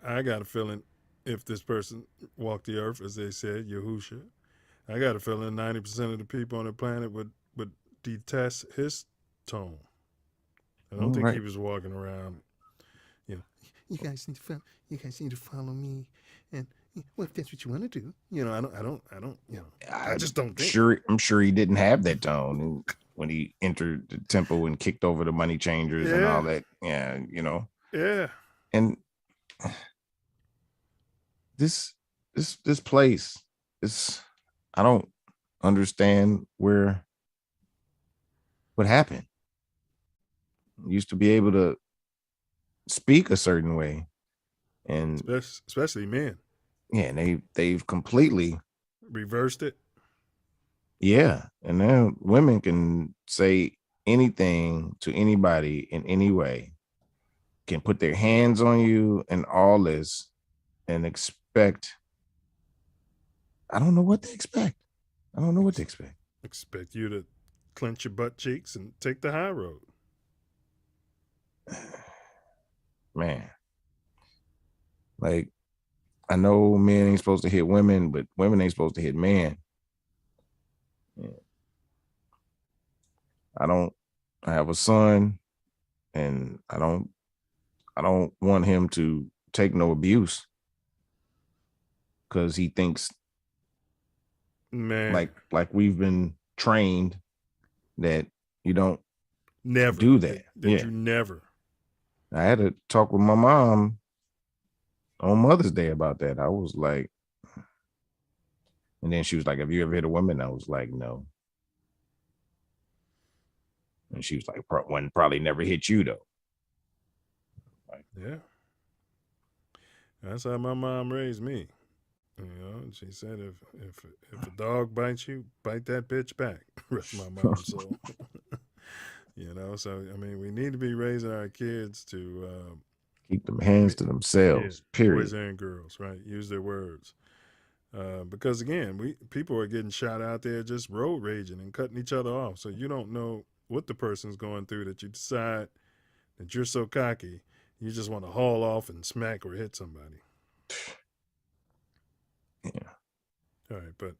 I got a feeling if this person walked the earth, as they said, Yahusha, I got a feeling 90% of the people on the planet would detest his tone. I don't think right. he was walking around, you guys need to follow me, and well, if that's what you want to do, I just don't think. I'm sure he didn't have that tone when he entered the temple and kicked over the money changers and all that. Yeah, Yeah. And this place is, I don't understand what happened. Used to be able to speak a certain way, and especially men. Yeah, and they've completely reversed it. Yeah, and now women can say anything to anybody in any way, can put their hands on you and all this, and expect. I don't know what to expect. Expect you to clench your butt cheeks and take the high road. Man, like, I know men ain't supposed to hit women, but women ain't supposed to hit men. Yeah. I have a son, and I don't want him to take no abuse because he thinks, man, like we've been trained that you don't never do that. You never. I had to talk with my mom on Mother's Day about that. I was like, and then she was like, "Have you ever hit a woman?" I was like, "No." And she was like, "One probably never hit you though." Yeah. That's how my mom raised me. She said if a dog bites you, bite that bitch back. Rest my mom's soul. So I mean, we need to be raising our kids to keep them hands to themselves. Period. Boys and girls, right? Use their words. Because again, people are getting shot out there just road raging and cutting each other off. So you don't know what the person's going through that you decide that you're so cocky, you just want to haul off and smack or hit somebody. Yeah. All right, but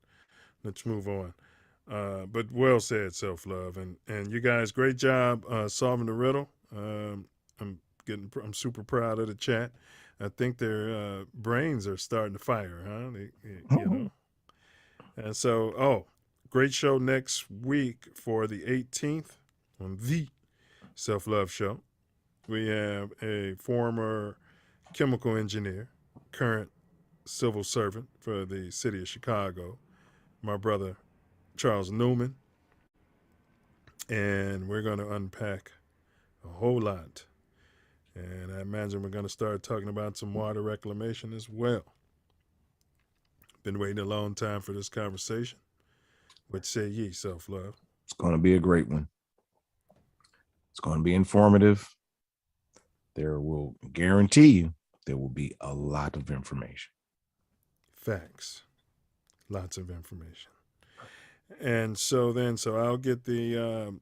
let's move on. But well said, Self Love, and you guys, great job solving the riddle. I'm super proud of the chat. I think their brains are starting to fire, huh? And so, great show next week for the 18th on the Self Luv Show. We have a former chemical engineer, current civil servant for the city of Chicago, my brother Charles Newman, and we're going to unpack a whole lot. And I imagine we're going to start talking about some water reclamation as well. Been waiting a long time for this conversation. What say ye, Self Love? It's going to be a great one. It's going to be informative. There will guarantee you there will be a lot of information. Facts. Lots of information. And so I'll get the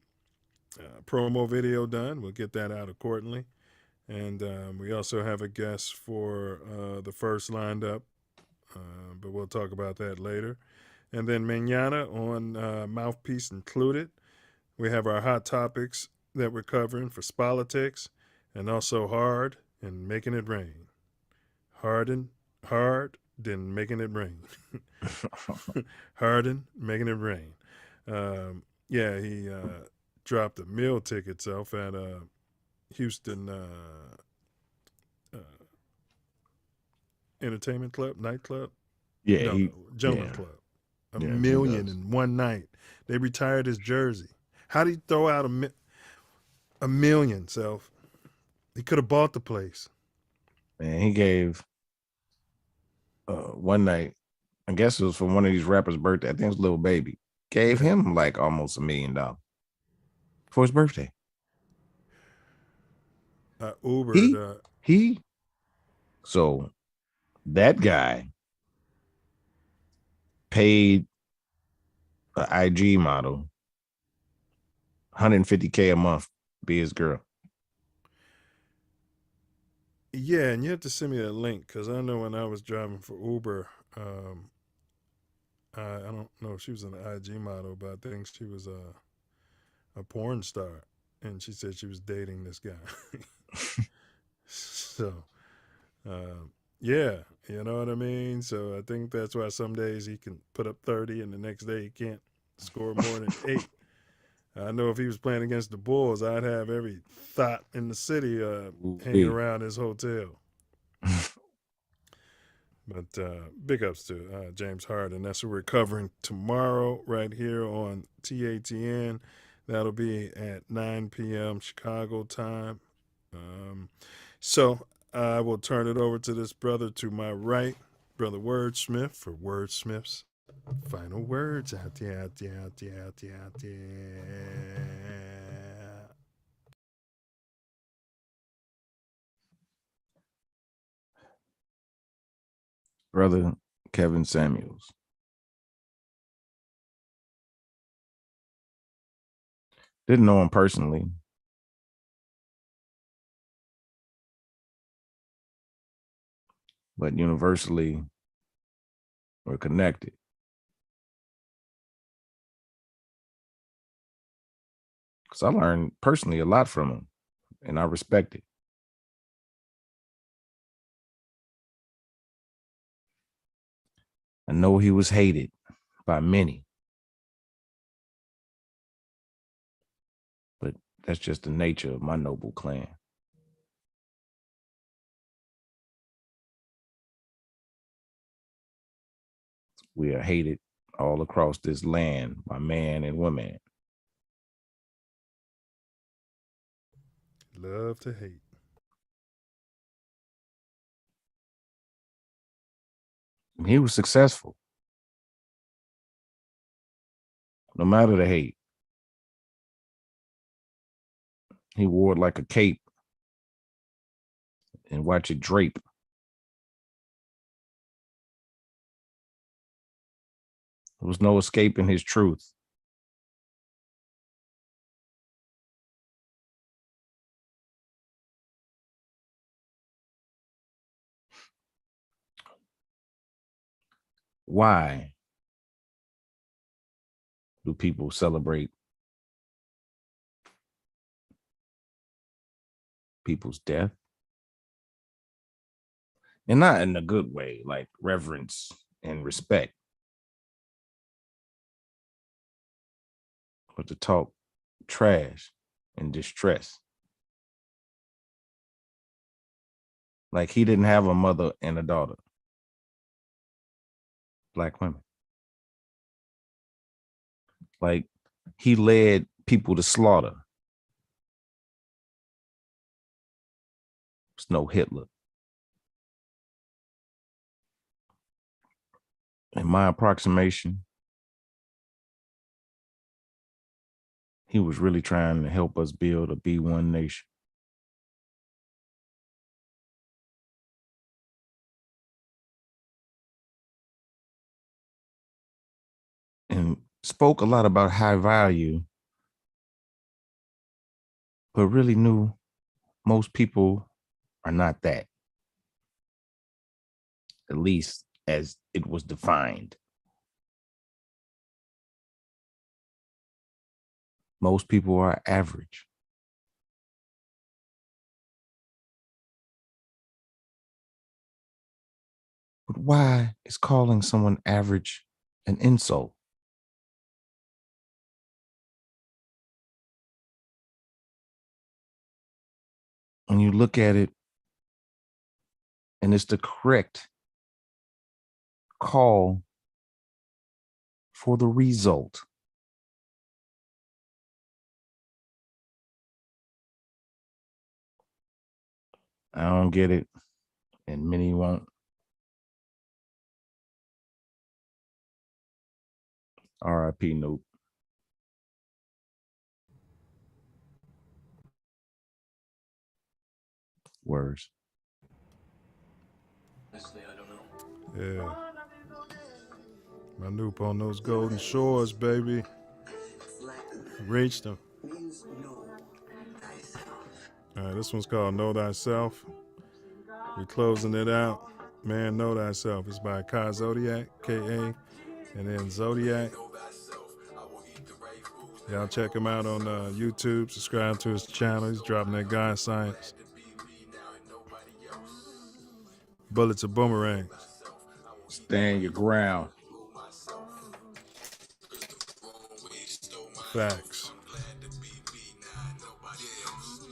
promo video done. We'll get that out accordingly. And we also have a guest for the first lined up, but we'll talk about that later. And then mañana on Mouthpiece Included, we have our hot topics that we're covering for politics, and also hard and making it rain. Hard, then making it rain. Harden, making it rain. He dropped the meal tickets off at Houston entertainment club, nightclub. Gentleman club. A million in one night. They retired his jersey. How did he throw out a million, Self? He could have bought the place. Man, he gave one night, I guess it was for one of these rappers' birthday. I think it was Lil Baby. Gave him like almost $1 million for his birthday. Ubered. So that guy paid an IG model $150K a month to be his girl. Yeah, and you have to send me that link because I know when I was driving for Uber, I don't know if she was an IG model, but I think she was a porn star. and she said she was dating this guy. So, yeah, you know what I mean? So I think that's why some days he can put up 30 and the next day he can't score more than 8. I know if he was playing against the Bulls, I'd have every thought in the city hanging around his hotel. But big ups to James Harden. That's what we're covering tomorrow right here on TATN. That'll be at 9 p.m. Chicago time. So I will turn it over to this brother to my right, Brother Wordsmith, for Wordsmith's final words. Out there. Brother Kevin Samuels. Didn't know him personally. But universally, we're connected. Because I learned personally a lot from him, and I respect it. I know he was hated by many, but that's just the nature of my noble clan. We are hated all across this land by man and woman. Love to hate. And he was successful. No matter the hate. He wore it like a cape and watch it drape. There was no escaping his truth. Why do people celebrate people's death? And not in a good way, like reverence and respect, but to talk trash and distress. Like he didn't have a mother and a daughter. Black women. Like he led people to slaughter. There's no Hitler. In my approximation, he was really trying to help us build a B1 nation. And spoke a lot about high value, but really knew most people are not that. At least as it was defined. Most people are average. But why is calling someone average an insult? When you look at it, and it's the correct call for the result. I don't get it, and many won't. R.I.P. Nope. Words. Yeah. My Noop on those golden shores, baby. Reached them. All right, this one's called Know Thyself. We're closing it out. Man, Know Thyself. It's by Kai Zodiac, K-A, and then Zodiac. Y'all check him out on YouTube. Subscribe to his channel. He's dropping that guy science. Bullets are boomerangs. Stand your ground. Facts.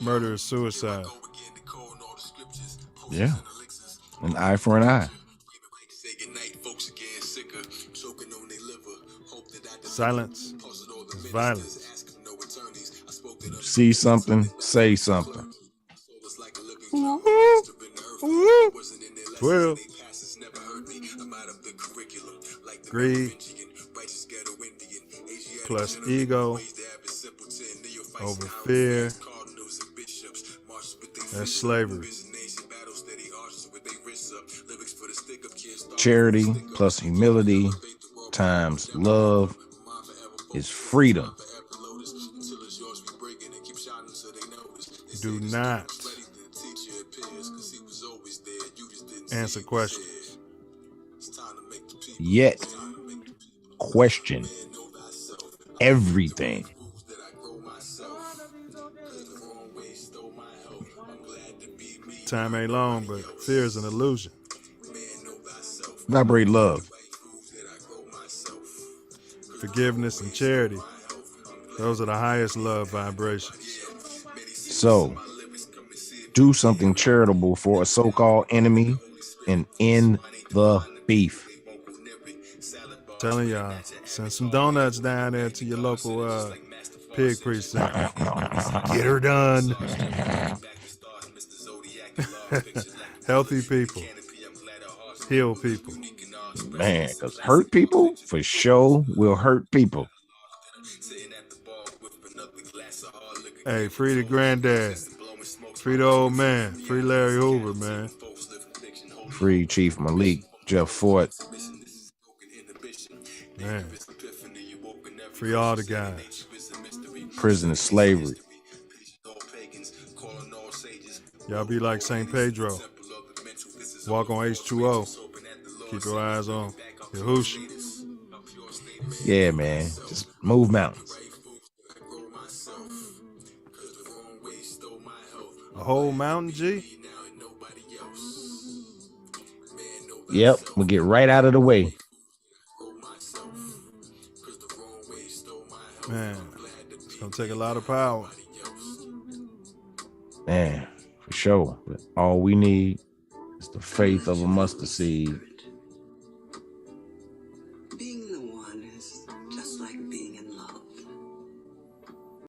Murder is suicide. Yeah. An eye for an eye. Silence is violence. See something, say something. 12. Greed plus ego over fear. That's slavery. Charity plus humility times love is freedom. Do not answer questions. Yet question everything. Time ain't long, but fear is an illusion. Vibrate love. Forgiveness and charity, those are the highest love vibrations. So, do something charitable for a so-called enemy and end the beef. Telling y'all, send some donuts down there to your local pig precinct. Get her done. Healthy people. Heal people. Man, because hurt people for sure will hurt people. Hey, free the granddad. Free the old man. Free Larry Hoover, man. Free Chief Malik, Jeff Fort. Man. Free all the guys. Prison is slavery. Y'all be like St. Pedro. Walk on H2O. Keep your eyes on Yahushua. Yeah, man. Just move mountains. A whole mountain, G? Yep, we'll get right out of the way. Man, it's gonna take a lot of power. Man, for sure. But all we need is the faith of a mustard seed